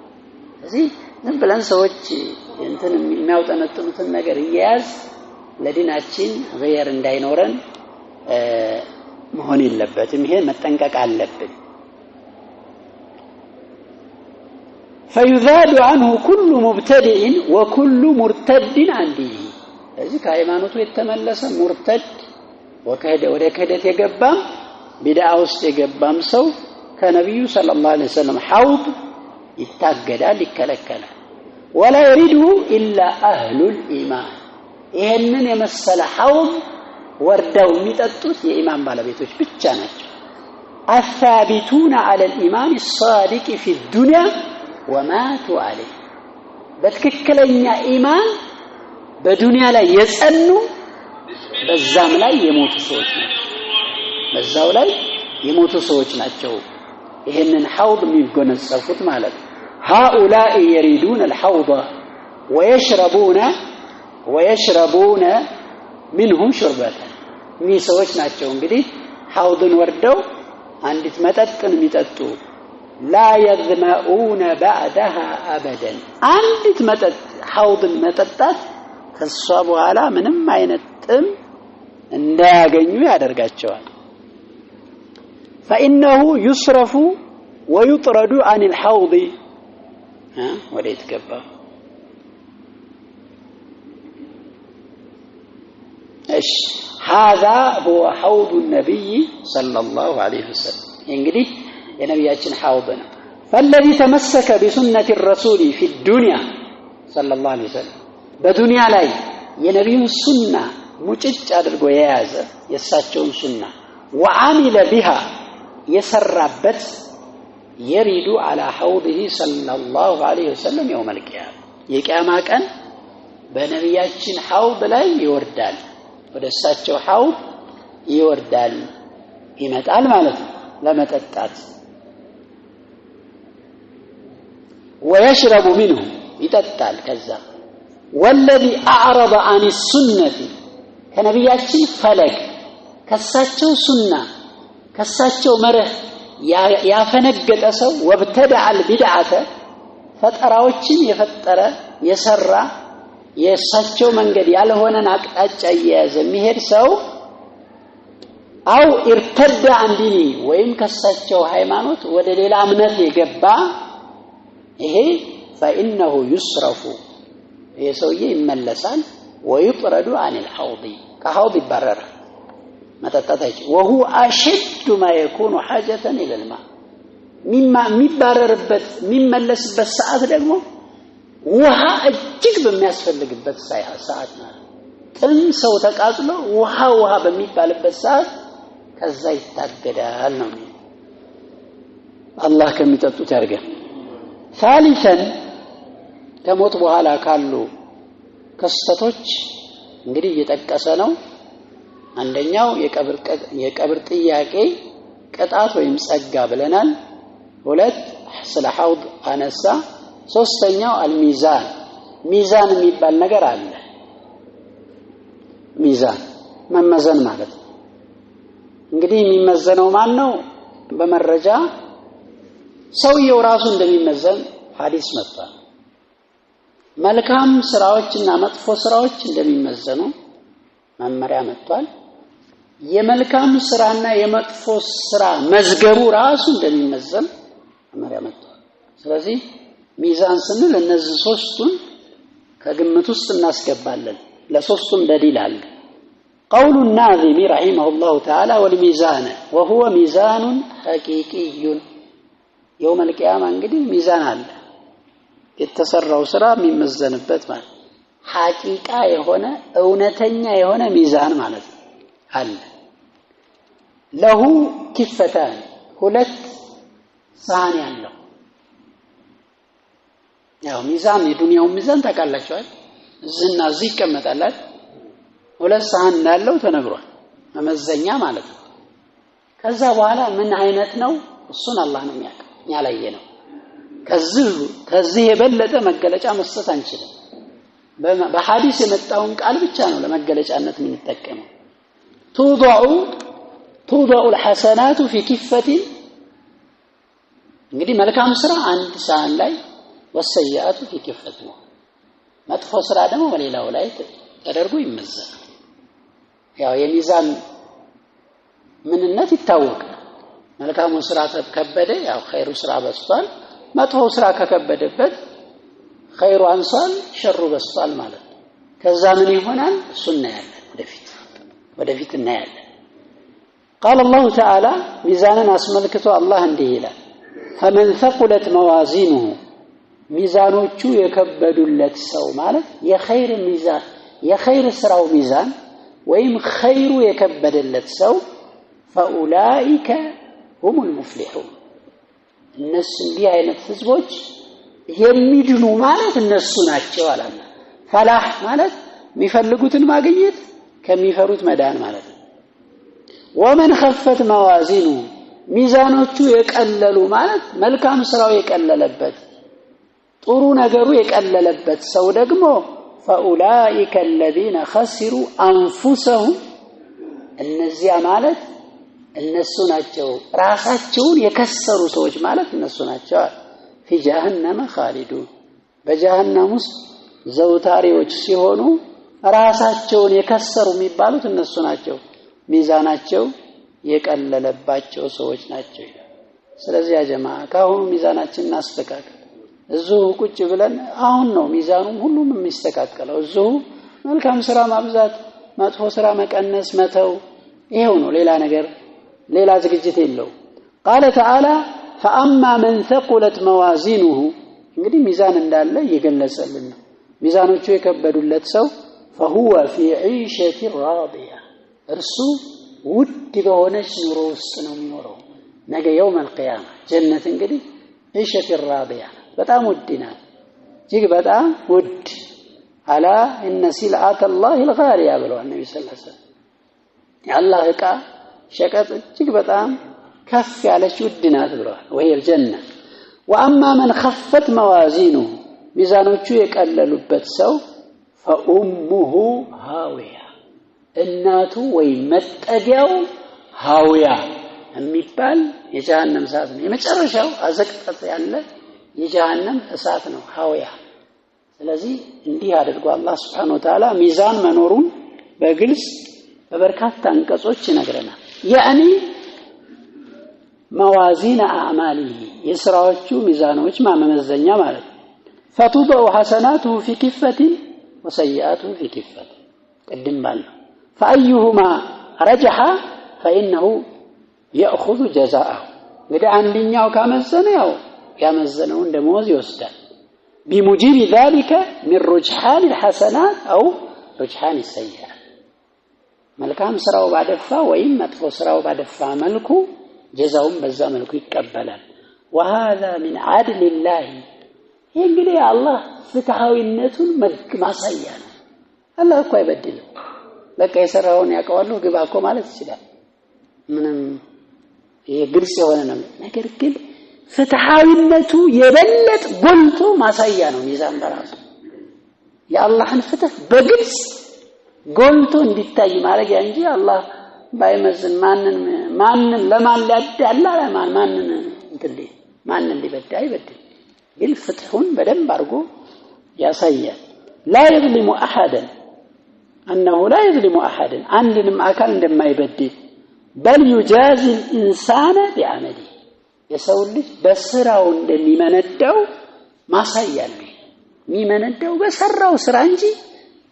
ስለዚህ ዝም ብለን ሰዎች እንትን የሚያውጠነጥኑትን ነገር ይያዝ ለዲናችን غير እንዳይኖረን መሆን የለበትም ይሄ መጠንቀቅ አለብን فيذاد عنه كل مبتدع وكل مرتد عن دينه እዚህ ከሃይማኖቱ የተመለሰ ሙርተድ ወደ ክህደት የገባም ቢድዓ ውስጥ የገባም ሰው ከነብዩ ሰለላሁ ዐለይሂ ወሰለም ሐውድ ይታገዳል ይከለከላል ولا يريده الا اهل الايمان ይሄንን የመሰለ ሐውድ ወርደው የሚጠጡት የኢማን ባለቤቶች ብቻ ናቸው الثابتون على الايمان الصادق في الدنيا وماتوا عليه በትክክለኛ ኢማን በዱንያ ላይ የጸኑ በዛም ላይ የሞቱ ሰዎች ናቸው በዛው ላይ የሞቱ ሰዎች ናቸው ይሄንን ሐውድ የሚጎነጸፉት ማለት ነው هؤلاء يريدون الحوض ويشربون منه شربة እኚህ ሰዎች ናቸው እንግዲህ ሐውድን ወርደው አንዲት መጠጥን የሚጠጡ لا يظمؤون بعدها ابدا አንዲት መጠጥ ሐውድን መጠጣት ከሷ በኋላ ምንም አይነት ጥም እንዳያገኙ ያደርጋቸዋል فإنه يصرف ويطرد عن الحوض وليت كبا ايش هذا هو حوض النبي صلى الله عليه وسلم እንግዲህ የነብያችን ሐውድ ነው فالذي تمسك بسنة الرسول في الدنيا صلى الله عليه وسلم በዱንያ ላይ የነብዩን ሱና ሙጭጭ አድርጎ የያዘ የሳቸውን ሱና وعمل بها يسربت يريد على حوضه صلى الله عليه وسلم يوم القيامة የቂያማ ቀን በነብያችን ሐውድ ላይ ይወርዳል ወደሳቸው ሐውድ ይወርዳል ይመጣል ማለት ነው ለመጠጣት ويشرب منه ይጠጣል ከዛ والذي اعرض عن السنه ከነብያችን ፈለግ ከሳቸው ሱና ከሳቸው መርህ ያፈነገጠ ሰው ወብተደዐ البدعه ፈጠራዎችን የፈጠረ የሰራ የሳቸው መንገድ ያልሆነን አቅጣጫ የያዘ የሚሄድ ሰው አው irtadda عن دينه ወይም ከሳቸው ሃይማኖት ወደ ሌላ እምነት የገባ ይሄ فإنه يصرف يسوي يملسان ويطرد عن الحوض كحوض يبرر ما تتتاج وهو أشد ما يكون حاجة إلى الماء مما مبرربت مملسبت ساعات ደግሞ ውሃ እጅግ በሚያስፈልግበት ሰዓት ጥንሰው ተቃጥሎ ውሃ በሚባልበት ሰዓት ከዛ ይታገዳል ነው አላህ ከሚጠጡት ያርገን ثالثا ከሞት በኋላ ካሉ ክስተቶች እንግዲህ እየተጠቀሰ ነው አንደኛው የቀብር ጥያቄ ቅጣት ወይም ጸጋ ብለናል ሁለት ስለ ሐውድ አነሳ ሶስተኛው አልሚዛን ሚዛን የሚባል ነገር አለ ሚዛን መመዘን ማለት እንግዲህ የሚመዘነው ማን ነው በመረጃ ሰውየው ራሱ እንደሚመዘን ሐዲስ መጥቷል መልካም ስራዎችና መጥፎ ስራዎች እንደሚመዘኑ መመሪያ መጥቷል የመልካም ስራና የመጥፎ ስራ መዝገቡ ራሱ እንደሚመዘን መመሪያ መጥቷል ስለዚህ ሚዛን ስንል እነዚህ ሶስቱን ከግምት ውስጥ እናስገባለን ለሶስቱም ደሊል አለ قول الناظم رحمه الله تعالى والميزان وهو ميزان حقيقي يوم القيامة እንግዲህ ሚዛን አለ የተሰራው ስራ የሚመዘንበት ማለት ሐቂቃ የሆነ እውነተኛ የሆነ ሚዛን ማለት አለ له كفتان ሁለት ሳህን ያለው ያው ሚዛን የዱንያው ሚዛን ታውቃላችኋል እዚህና እዚህ ይቀመጣል ሁለት ሳህን እንዳለው ተነግሯል መመዘኛ ማለት ነው ከዛ በኋላ ምን አይነት ነው እሱን አላህ ነው የሚያውቀው ያላየ ነው ከዚህ የበለጠ መገለጫ መስጠት አንችልም በሐዲስ የመጣውን ቃል ብቻ ነው ለመገለጫነት የምንጠቀመው توضع الحسنات في كفة እንግዲህ መልካም ስራ አንድ ሳህን ላይ والسيئات في كفة መጥፎ ስራ ደግሞ በሌላው ላይ ተደርጎ ይመዘናል ያው የሚዛን ምንነት ይታወቃል መልካሙ ስራ ተከበደ ያው ኸይሩ ስራ በስቷል መጥፎ ስራ ከከበደበት ኸይሩ አንሷል ሸሩ በስቷል ማለት ነው ከዛ ምን ይሆናል ሱና ያለ ወደፊት እናያለን قال الله تعالى ميزانا اسملكتو الله እንዲህ ይላል فمن ثقلت موازينه ሚዛኖቹ የከበዱለት ሰው ማለት የኸይር ሚዛን የኸይር ስራው ሚዛን ወይም ኸይሩ የከበደለት ሰው فاولئك هم المفلحون እነሱ እንዲህ አይነት ህዝቦች የሚድኑ ማለት እነሱ ናቸው አላህ ፈላህ ማለት የሚፈልጉትን ማግኘት ከሚፈሩት መዳን ማለት ነው ومن خفت موازينه ሚዛኖቹ የቀለሉ ማለት መልካም ስራው የቀለለበት ጥሩ ነገሩ የቀለለበት ሰው ደግሞ فاولئك الذين خسروا انفسهم እነዚያ ማለት እነሱ ናቸው ራሳቸውን የከሰሩ ሰዎች ማለት እነሱ ናቸው في جهنم خالدون በጀሃነም ውስጥ ዘውታሪዎች ሲሆኑ ራሳቸውን የከሰሩ የሚባሉት እነሱ ናቸው ሚዛናቸው የቀለለባቸው ሰዎች ናቸው ስለዚህ ያ ጀማዓ ካሁን ሚዛናችን እናስተካክል እዚሁ ቁጭ ብለን አሁን ነው ሚዛኑም ሁሉም የሚስተካከለው እዚሁ መልካም ስራ ማብዛት መጥፎ ስራ መቀነስ መተው ይሄው ነው ሌላ ነገር ሌላ ዝግጅት የለው قال تعالى فاما من ثقلت موازينه እንግዲህ ሚዛን እንዳለ ይገለጸልን ነው ሚዛኖቹ የከበዱለት ሰው فهو في عيشة راضية እርሱ ውድ በሆነች ኑሮ ውስጥ ነው የሚኖረው ነገ يوم القيامة ጀነት እንግዲህ عيشة راضية በጣም ውድ ናት እጅግ በጣም ውድ አላ ان سلعة الله الغالية ብለዋል ነብዩ ሰለላሁ ዐለይሂ ወሰለም የአላህ ዕቃ ሸቀጥ እጅግ በጣም ከፍ ያለች ውድ ናት ብለዋል ወይ الجنة واما من خفت موازينه ሚዛኖቹ የቀለሉበት ሰው فامه هاوية እናቱ ወይ መጠጊያው ሃውያ የሚባል የጀሃነም እሳት ነው የመጨረሻው አዘቅጠት ያለ የጀሃነም እሳት ነው ሃውያ ስለዚህ እንዲህ አድርጎ አላህ Subhanahu Wa Ta'ala ሚዛን መኖሩን በግልጽ በበርካታ አንቀጾች ይነግረናል يعني موازين اعماله የሥራዎቹ ሚዛኖች ማመዘኛ ማለት فتوضع حسناته في كفة وسيئاته في كفة قدم بالنا فأيهما رجح فإنه يأخذ جزاءه إذا عندنا كمزنه كمزنه دموز يوسد بمجيب ذلك من رجحان الحسنات أو رجحان السيئات ملكام سراو بعد فا وإما تفسراو بعد فا ملكو جزاهم بزا ملكو يتقبلا وهذا من عدل الله يقول يا الله فتحاوينة ملك ما سيئنا الله أكو يبدل ለካ የሰራውን ያቀዋለሁ ግባኮ ማለት ይችላል ምንም የግልጽ የሆነ ነው ነገር ግን ፍትሃዊነቱ የበለጥ ጎልቶ ማሳያ ነው ሚዛን በራሱ የአላህን ፍትህ በግልጽ ጎልቶ እንዲታይ ማድረግ እንጂ አላህ ባይመዝን ማንን ለማን ሊያዳላ ማንን እንግዲህ ማንን ሊበዳ ይበድል ግን ፍትሁን በደንብ አድርጎ ያሳያል لا يظلم احدا أنه لا يظلم أحدا عندنا أكل عندما يبدل بل يجازي الإنسان بعمله يسولج بسرعه عندما يمندو ما سيالي يمندو بسرعه سرانجي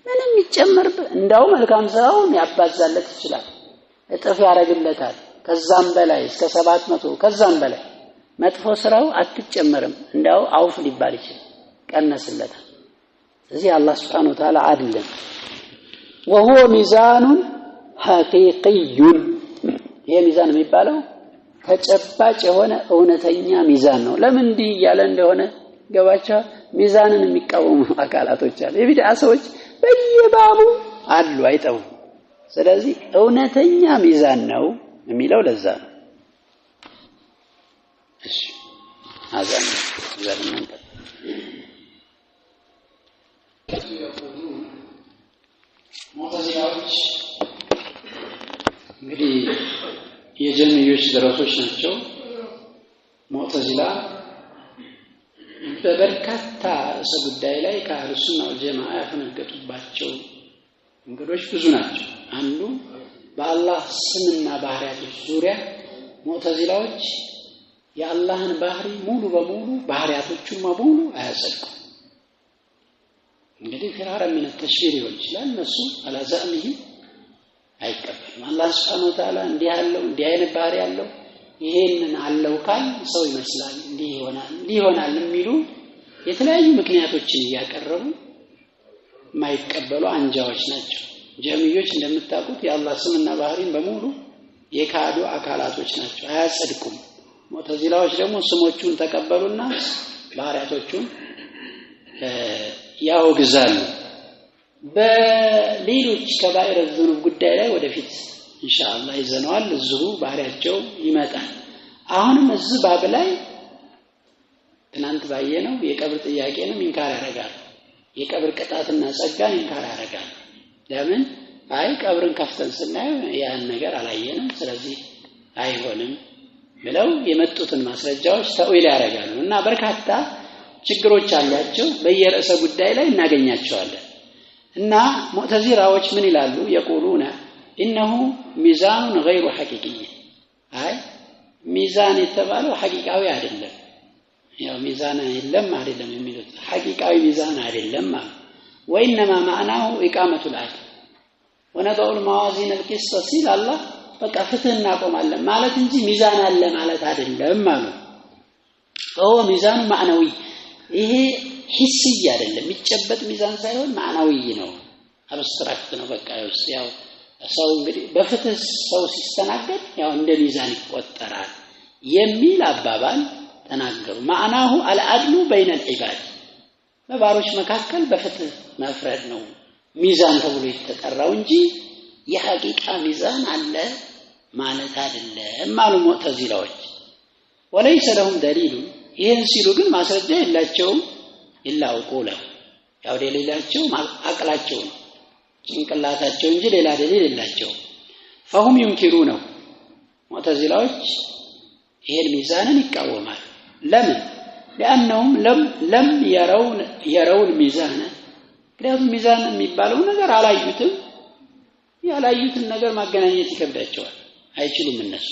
ምንም ይጨመር እንደው መልካም ሰውን ያባዛለት ይችላል እጥፍ ያረግለታል ከዛም በላይ እስከ 700 ከዛም በላይ መጥፎ ስራው አትጨመርም እንደው አውፍ ሊባል ይችላል ቀነስለታል ስለዚህ አላህ Subhanahu Wa Ta'ala አድለም وهو ميزان حقيقي ይሄ ሚዛን የሚባለው ተጨባጭ የሆነ እውነተኛ ሚዛን ነው ለምን እንዲህ ያለ እንደሆነ ገባቻው ሚዛንን የሚቃወሙ አካላቶች አሉ የቢድዓ ሰዎች በየባቡ አሉ አይጠው ስለዚህ እውነተኛ ሚዛን ነው የሚለው ለዛ ነው እሺ አዛን ዘርመን ሙተዚላዎች እንግዲህ የጀምዮች ደረሶች ናቸው ሙተዚላ በበርካታ ጉዳይ ላይ ከአህሉሱና ወልጀማዓ ያፈነገጡባቸው እንግዶች ብዙ ናቸው አንዱ በአላህ ስምና ባህሪያቶች ዙሪያ ሙተዚላዎች የአላህን ባህሪ ሙሉ በሙሉ ባህሪያቶቹን በሙሉ አያጸድቁም እንግዲህ ፍራራ ምን ተሽሪር ይሆን ይችላል እነሱ አላዛምህ አይቀበልም አላህ Subhanahu Wa Ta'ala እንዲህ ያለው እንዲህ አይነት ባህሪ ያለው ይሄንን አለው ካል ሰው ይመስላል እንዲህ ይሆናል የሚሉ የተለያዩ ምክንያቶችን ያቀርቡ ማይቀበሉ አንጃዎች ናቸው ጀሚዮች እንደምታውቁት የአላህ ስምና ባህሪን በሙሉ የካዱ አካላቶች ናቸው አያጸድቁም ሙተዚላዎች ደግሞ ስሞቹን ተቀበሉና ባህሪያቶቹን ያወግዛሉ በሌሎች ከባይረ ዝኑብ ጉዳይ ላይ ወደፊት ኢንሻአላህ ይዘነዋል እዚሁ ባህሪያቸው ይመጣል አሁንም እዚህ ባብ ላይ ትናንት ባየነው የቀብር ጥያቄንም ኢንካር ያደርጋል የቀብር ቅጣትና ጸጋን ኢንካር ያደርጋል ለምን አይ ቀብርን ከፍተን ስናየው ያን ነገር አላየንም ስለዚህ አይሆንም ብለው የመጡትን ማስረጃዎች ተውይል ያደርጋሉ እና በርካታ ችግሮች አሏቸው በየርዕሰ ጉዳይ ላይ እናገኛቸዋለን እና ሙዕተዚላዎች ምን ይላሉ يقولون انه ميزان غير حقيقي አይ ሚዛን የተባለው ሐቂቃዊ አይደለም ያው ሚዛን የለም አይደለም የሚሉት ሐቂቃዊ ሚዛን አይደለም ማለት وانما معناه اقامه العدل ونضع الموازين القسط ሲል አላህ በቃ ፍትህ እናቆማለን ማለት እንጂ ሚዛን አለ ማለት አይደለም ማለት هو ميزان معنوي ይሄ ሂሲ አይደለም የሚጨበጥ ሚዛን ሳይሆን ማዕናዊ ነው አብስትራክት ነው በቃ ያው ሰው እንግዲህ በፍትህ ሰው ሲስተናገድ ያው እንደ ሚዛን ይቆጠራል የሚል አባባል ተናገሩ ማዕናሁ አልዓድሉ በይነ العباد በባሮች መካከል በፍትህ መፍረድ ነው ሚዛን ተብሎ የተጠራው እንጂ የሐቂቃ ሚዛን አለ ማለት አይደለም ማሉ ሙዕተዚላዎች وليس لهم دليل ይሄን ሲሉ ግን ማስረጃ የላቸውም ኢላ ቁለው ያው ደሊላቸው አቅላቸው ነው ጭንቅላታቸው እንጂ ሌላ ደሊል የላቸው فهم ينكرونه ሙዕተዚላዎች ይሄን ሚዛንን ይቃወማሉ ለምን لانهم لم يرون ميزان ምክንያቱም ሚዛን የሚባለው ነገር አላዩትም ያላዩትን ነገር ማገናኘት ይከብዳቸዋል አይችሉም እነሱ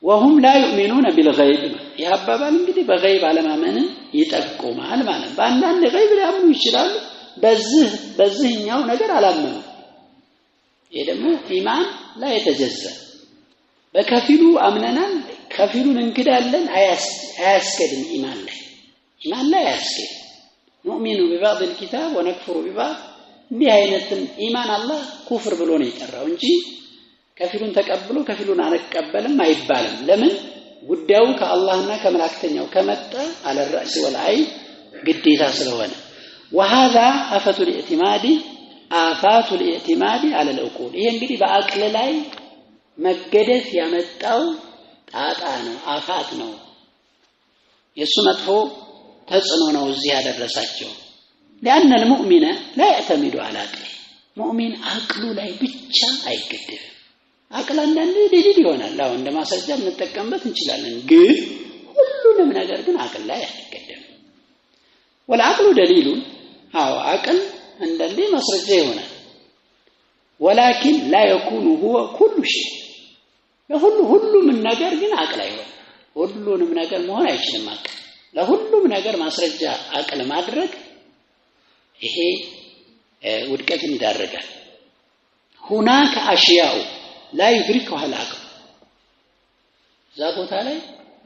وهم لا يؤمنون بالغيب ያባባል እንግዲህ በغيب አለማመንን ይጠቁማል ማለት በአንዳንድ غيب ሊያምኑ ይችላሉ በዚህኛው ነገር አላመኑ ይሄ ደግሞ ኢማን ላይ የተጀዘ በከፊሉ አምነናል ከፊሉን እንክዳለን አያስከድም ኢማን ላይ አያስከድም نؤمن ببعض الكتاب ونكفر ببعض እንዲህ አይነትን ኢማን አላህ ኩፍር ብሎ ነው የጠራው እንጂ ከፊሉን ተቀብሎ ከፊሉን አንቀበልም አይባልም ለምን ጉዳዩ ከአላህና ከመላእክተኛው ከመጣ على الراس والعين ግዴታ ስለሆነ وهذا آفات الاعتماد على العقول ይሄ እንግዲህ በአቅል ላይ መገደፍ ያመጣው ጣጣ ነው አፋት ነው የሱ መጥፎ ተጽዕኖ ነው እዚህ ያደረሳቸው لأن المؤمن لا يعتمد على عقله مؤمن عقله ላይ ብቻ አይገደፍ አቅል አንዳንዴ ደሊል ይሆናል አሁን እንደማስረጃ እንጠቀምበት እንችላለን ግን ሁሉንም ነገር ግን አቅል ላይ አይገደፍ والعقل دليل አዎ አቅል አንዳንዴ ማስረጃ ይሆናል ولكن لا يكون هو كل شيء ለሁሉም ነገር ግን አቅል አይሆንም ሁሉንም ነገር መሆን አይችልም አቅል ለሁሉም ነገር ማስረጃ አቅል ማድረግ ይሄ ውድቀትን ይዳረጋል هناك اشياء لا يدركها العقل ዛቦታ ላይ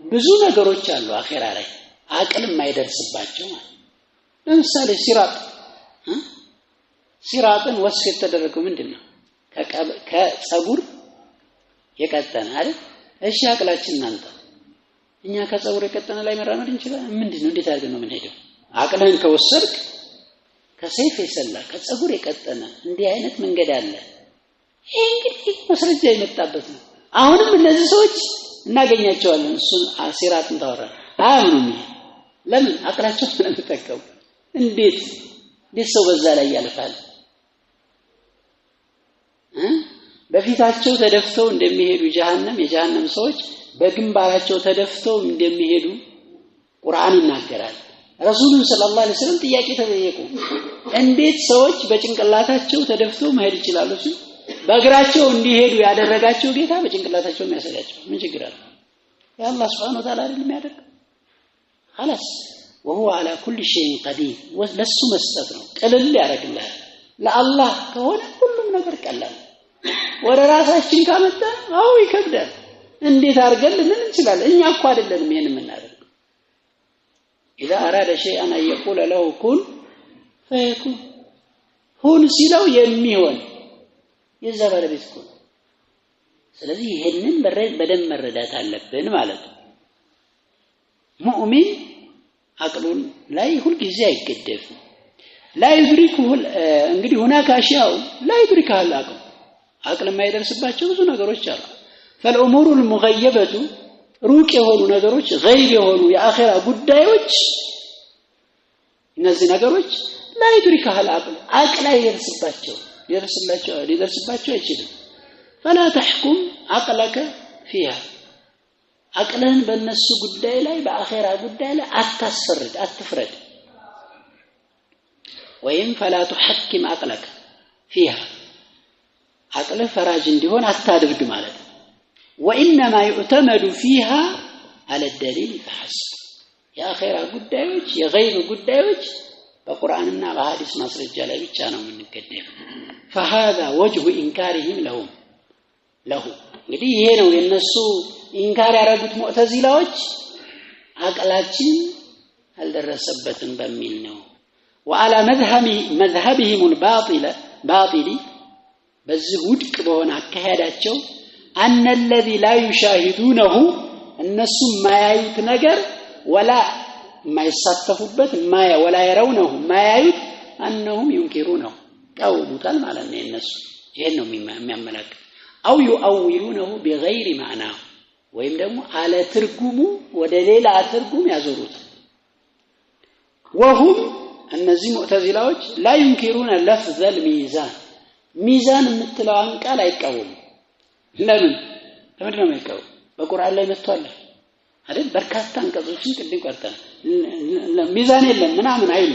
ብዙ ነገሮች አሉ አኺራ ላይ አቅል የማይደርስባቸው ማለት ለምሳሌ ሲራጥን ወስፍ የተደረገው ምንድነው ከጸጉር የቀጠነ አይደል እሺ አቅላችን እናንተ እኛ ከጸጉር የቀጠነ ላይ መራመድ እንችላለን ምንድነው እንዴት አድርገን ነው የምንሄደው አቅልህን ከወሰድክ ከሰይፍ የሰላ ከጸጉር የቀጠነ እንዲህ አይነት መንገድ አለ ይሄ እንግዲህ መስረጃ የመጣበት ነው አሁንም እነዚህ ሰዎች እናገኛቸዋለን እሱን ሲራጥን ታወራ አያምኑም ለምን አቅላቸው ስለተጠቀሙ እንዴት ሰው በዛ ላይ ያልፋል በፊታቸው ተደፍተው እንደሚሄዱ የጀሃነም ሰዎች በግንባራቸው ተደፍተው እንደሚሄዱ ቁርአን ይናገራል ረሱሉን ሰለላሁ ዐለይሂ ወሰለም ጥያቄ ተጠየቁ እንዴት ሰዎች በጭንቅላታቸው ተደፍተው መሄድ ይችላሉ በእግራቸው እንዲሄዱ ያደረጋቸው ጌታ በጭንቅላታቸው የሚያሰጋቸው ምን ችግር አለ ያአላህ Subhanahu Wa Ta'ala አይደለም ያደርግ خلاص وهو على كل شيء قدير ለሱ መስጠት ነው ቀለል ያደርግልሃል ለአላህ ከሆነ ሁሉም ነገር ቀላል ወደ ራሳችን ካመጣ አው ይከብዳል እንዴት አድርገን ምን እንችላለን እኛ እኮ አይደለንም ይሄን የምናደርገው اذا اراد شيئا ان يقول له كن فيكون ሁን ሲለው የሚሆን የዘባለ ቤት እኮ ስለዚህ ይሄንን በደም መረዳት አለብን ማለት ነው ሙእሚን አቅሉን ላይ ሁሉ ጊዜ አይገደፍም لا يدركه እንግዲህ هناك اشياء لا يدركها العقل عقل ما يدرسባቸው ብዙ ነገሮች አሉ فالامور المغيبه ሩቅ የሆኑ ነገሮች غيب የሆኑ የአኺራ ጉዳዮች እነዚህ ነገሮች لا يدركها العقل عقل ሊደርስባቸው አይችልም فلا تحكم عقلك فيها عقلህን በእነሱ ጉዳይ ላይ በአኺራ ጉዳይ ላይ አትፍረድ ወይም فلا تحكم عقلك فيها عقلህ ፈራጅ እንዲሆን አታድርግ ማለት وانما يعتمد فيها على الدليل فحسب የአኺራ ጉዳዮች የغይብ ጉዳዮች በቁርአንና በሐዲስ ማስረጃ ላይ ብቻ ነው የምንገደው فهذا وجه انكارهم له እንግዲህ ይሄ ነው የነሱ ኢንካር ያረጉት ሙዕተዚላዎች አቅላችን አልደረሰበትም በሚል ነው وعلى مذهبهم الباطل በዚህ ውድቅ በሆነ አካሄዳቸው ان الذي لا يشاهدونه እነሱ ማያዩት ነገር ولا ማይሳተፉበት ولا يرونه ማያዩት انهم ينكرونه ቀውሙታል ማለት ነው እነሱ ይሄን ነው የሚያመላክት او يؤولونه بغير معناه ወይም ደግሞ አለ ትርጉሙ ወደ ሌላ ትርጉም ያዞሩት وهم እነዚህ ሙዕተዚላዎች لا ينكرون لفظ الميزان ሚዛን የምትለዋን ቃል አይቃወሙ ለምን ነው የማይቃወሙ በቁርአን ላይ መጥቷል አይደል በርካታ አንቀጾችን ቅድም ቀርተናል ሚዛን የለም ምናምን አይሉ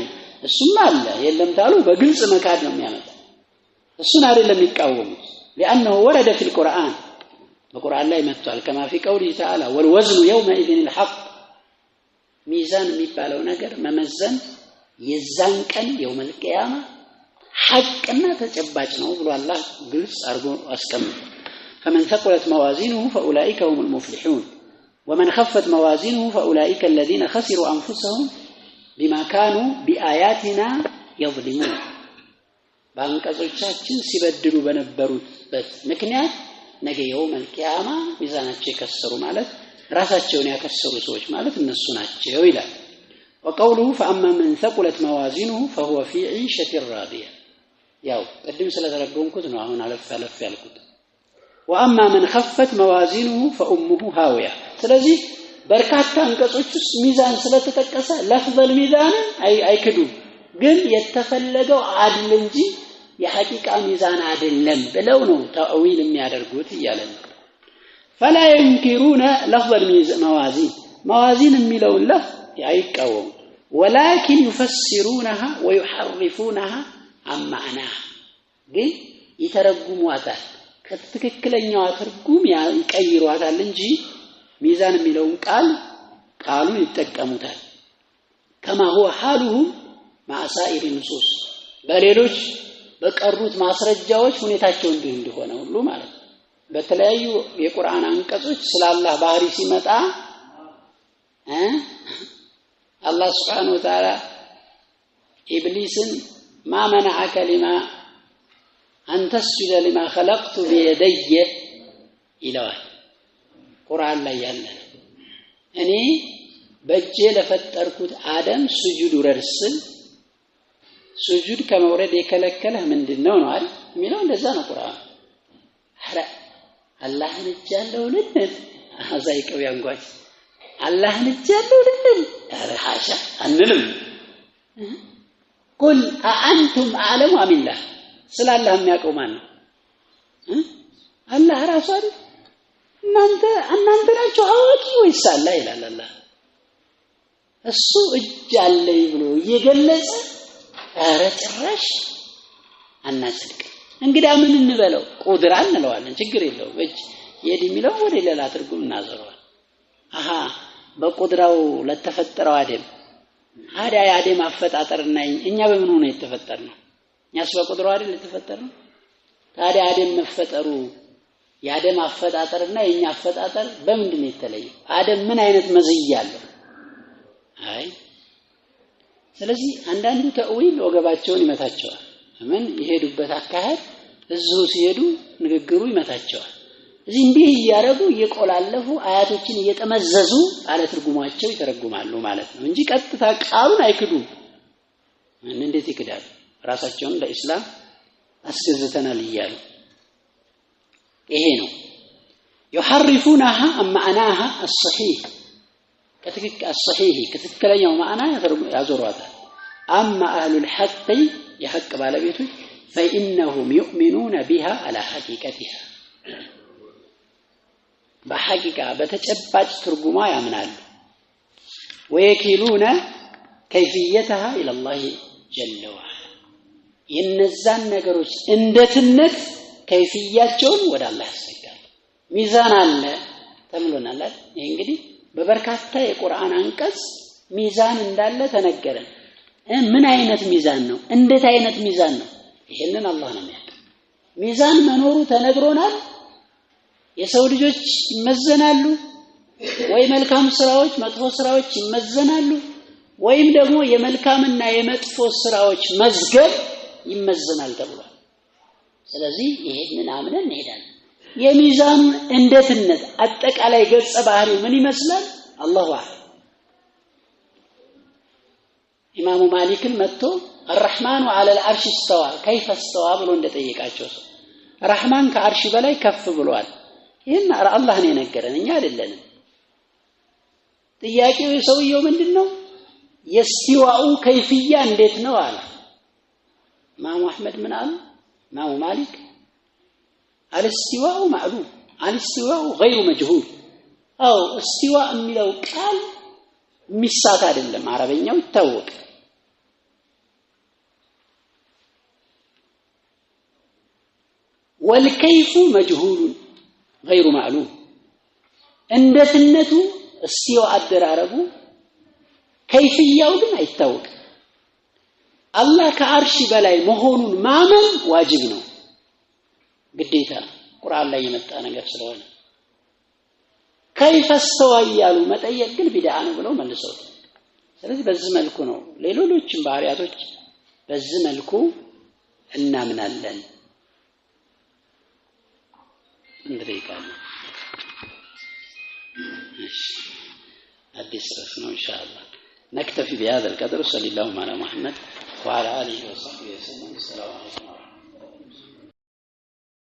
እሱም አለ የለም ታሉ በግልጽ መካድ ነው የሚያመጣው እሱን አይደለም የሚቃወሙት لانه ورد في القرآن በቁርአን ላይ መጥቷል كما في قوله تعالى والوزن يومئذ الحق ሚዛን የሚባለው ነገር መመዘን የዛን ቀን يوم القيامة حقنا ተጨባጭ ነው ብሎ አላህ ግልጽ አርጎ አስቀምጧል فمن ثقلت موازينه فاولئك هم المفلحون ومن خفت موازينه فاولئك الذين خسروا انفسهم بما كانوا بآياتنا يظلمون ባንቀጾቻችን ሲበድሉ በነበሩበት ምክንያት ነገ يوم القيامة ሚዛናቸው የከሰሩ ማለት ራሳቸውን ያከሰሩ ሰዎች ማለት እነሱ ናቸው ይላል وقوله فأما من ثقلت موازينه فهو في عيشة راضية ያው ቀድም ስለተረጎምኩት ነው አሁን አለፍ ያልኩት وأما من خفت موازينه فأمه هاوية ስለዚህ በርካታ አንቀጾች ውስጥ ሚዛን ስለተጠቀሰ ለፍዘል ሚዛን አይክዱም ግን የተፈለገው አድል እንጂ የሐቂቃ ሚዛን አይደለም ብለው ነው ተአዊል የሚያደርጉት ይያለን فلا ينكرون لفظ الموازين የሚለውን ለፍ አይቃወሙ ولكن يفسرونها ويحرفونها عن معناها ግን ይተረጉሟታል ከትክክለኛው ትርጉም ይቀይሯታል እንጂ ሚዛን የሚለውን ቃሉን ይጠቀሙታል كما هو حالهم مع سائر النصوص በሌሎች በቀሩት ማስረጃዎች ሁኔታቸው እንደሆነ ሁሉ ማለት በተለያዩ የቁርአን አንቀጾች ስለ አላህ ባህሪ ሲመጣ አላህ Subhanahu Wa Ta'ala ኢብሊስን ما منعك لما أن تسجد لما خلقت بيدي إلهي ቁርአን ላይ ያለ እኔ በእጄ ለፈጠርኩት አደም ስጁድ ወረድስል ስጁድ ከመውረድ የከለከለህ ምንድነው ነው አይደል የሚለው እንደዛ ነው ቁርአን አረ አላህን እጃለው ልንል አዛይቀው ያንጓች አላህን እጃለው ልንል አረ ሐሻ አንልም قل أأنتم أعلم أم الله ስለ አላህ የሚያውቀው ማን ነው አላህ ራሱ አይደል እናንተ ናችሁ አዋቂ ወይስ አላህ ይላል አላህ እሱ እጅ አለኝ ብሎ እየገለጸ ኧረ ጭራሽ አናጽድቅ እንግዲህ ምን እንበለው ቁድራ እንለዋለን ችግር የለውም እጅ የድ የሚለው ወደ ሌላ ትርጉም እናዘረዋል በቁድራው ለተፈጠረው አደም አዳይ አደም አፈጣጠርና እኛ በምን ሆነ የተፈጠርነው እኛስ በቁድራው አይደል የተፈጠርነው ታዲያ አደም መፈጠሩ የአደም አፈጣጠርና የኛ አፈጣጠር በምንድን ነው የተለየው አደም ምን አይነት መዝያ አለው አይ ስለዚህ አንዳንዱ ተእዊል ወገባቸውን ይመታቸዋል ምን ይሄዱበት አካሄድ እዚሁ ሲሄዱ ንግግሩ ይመታቸዋል እዚህ እንዲህ ያረጉ እየቆላለፉ አያቶችን እየተመዘዙ አለ ትርጉማቸው ይተረጉማሉ ማለት ነው እንጂ ቀጥታ ቃሉን አይክዱም እንዴት ይክዳሉ ራሳቸውን ለእስላም አስገዝተናል ይያሉ ይሄ ነው يحرفونها عن معناها الصحيح كتك الصحيح كتكلموا معنا يزورواتا أما أهل الحق يحق بالبيته فإنهم يؤمنون بها على حقيقتها بحقيقة بتجبج ترجمة يمنال ويكيلون كيفيتها إلى الله جل وعلا ينزان نجروش اندتنت كيفياتهم ولا الله سبحانه ميزان الله تملون الله ينقدي በበርካታ የቁርአን አንቀጽ ሚዛን እንዳለ ተነገረን ምን አይነት ሚዛን ነው እንዴት አይነት ሚዛን ነው ይሄንን አላህ ነው የሚያውቀው ሚዛን መኖሩ ተነግሮናል የሰው ልጆች ይመዘናሉ ወይ መልካም ስራዎች መጥፎ ስራዎች ይመዘናሉ ወይም ደግሞ የመልካምና የመጥፎ ስራዎች መዝገብ ይመዘናል ተብሏል ስለዚህ ይሄንን አምነን እንሄዳለን የሚዛን እንደትነት አጠቃላይ ገጽ ባህሪው ምን ይመስላል አላሁ አለ ኢማሙ ማሊክን መጥቶ الرحمن على العرش استوى كيف استوى ብሎ እንደጠየቃቸው ሰው ረህማን ከአርሽ በላይ ከፍ ብሏል ይሄን አላህ ነው የነገረን እኛ አይደለንም ጥያቄው ሰውየው ምንድነው የስቲዋኡ ከይፍያ እንዴት ነው አለ ኢማሙ አህመድ ምን አለ ኢማሙ ማሊክ الاستواء معلوم الاستواء غير مجهول او استواء የሚለው ቃል ሚሳት አይደለም አረበኛው ይታወቅ والكيف مجهول غير معلوم እንደትነቱ استواء አደራረቡ ከይፍያው ግን አይታወቅ አላህ ከአርሽ በላይ መሆኑን ማመን ዋጅብ ነው ግዴታ ቁርአን ላይ የመጣ ነገር ስለሆነ كيف استوى ያሉ መጠየቅ ግን ቢድዓ ነው ብለው መልሰው ስለዚህ በዚህ መልኩ ነው ሌሎችም ባህሪያቶች በዚህ መልኩ እናምናለን እንድሪቃል አዲስ ርዕስ ነው ኢንሻአላህ نكتفي بهذا القدر صلى الله على محمد وعلى اله وصحبه وسلم السلام عليكم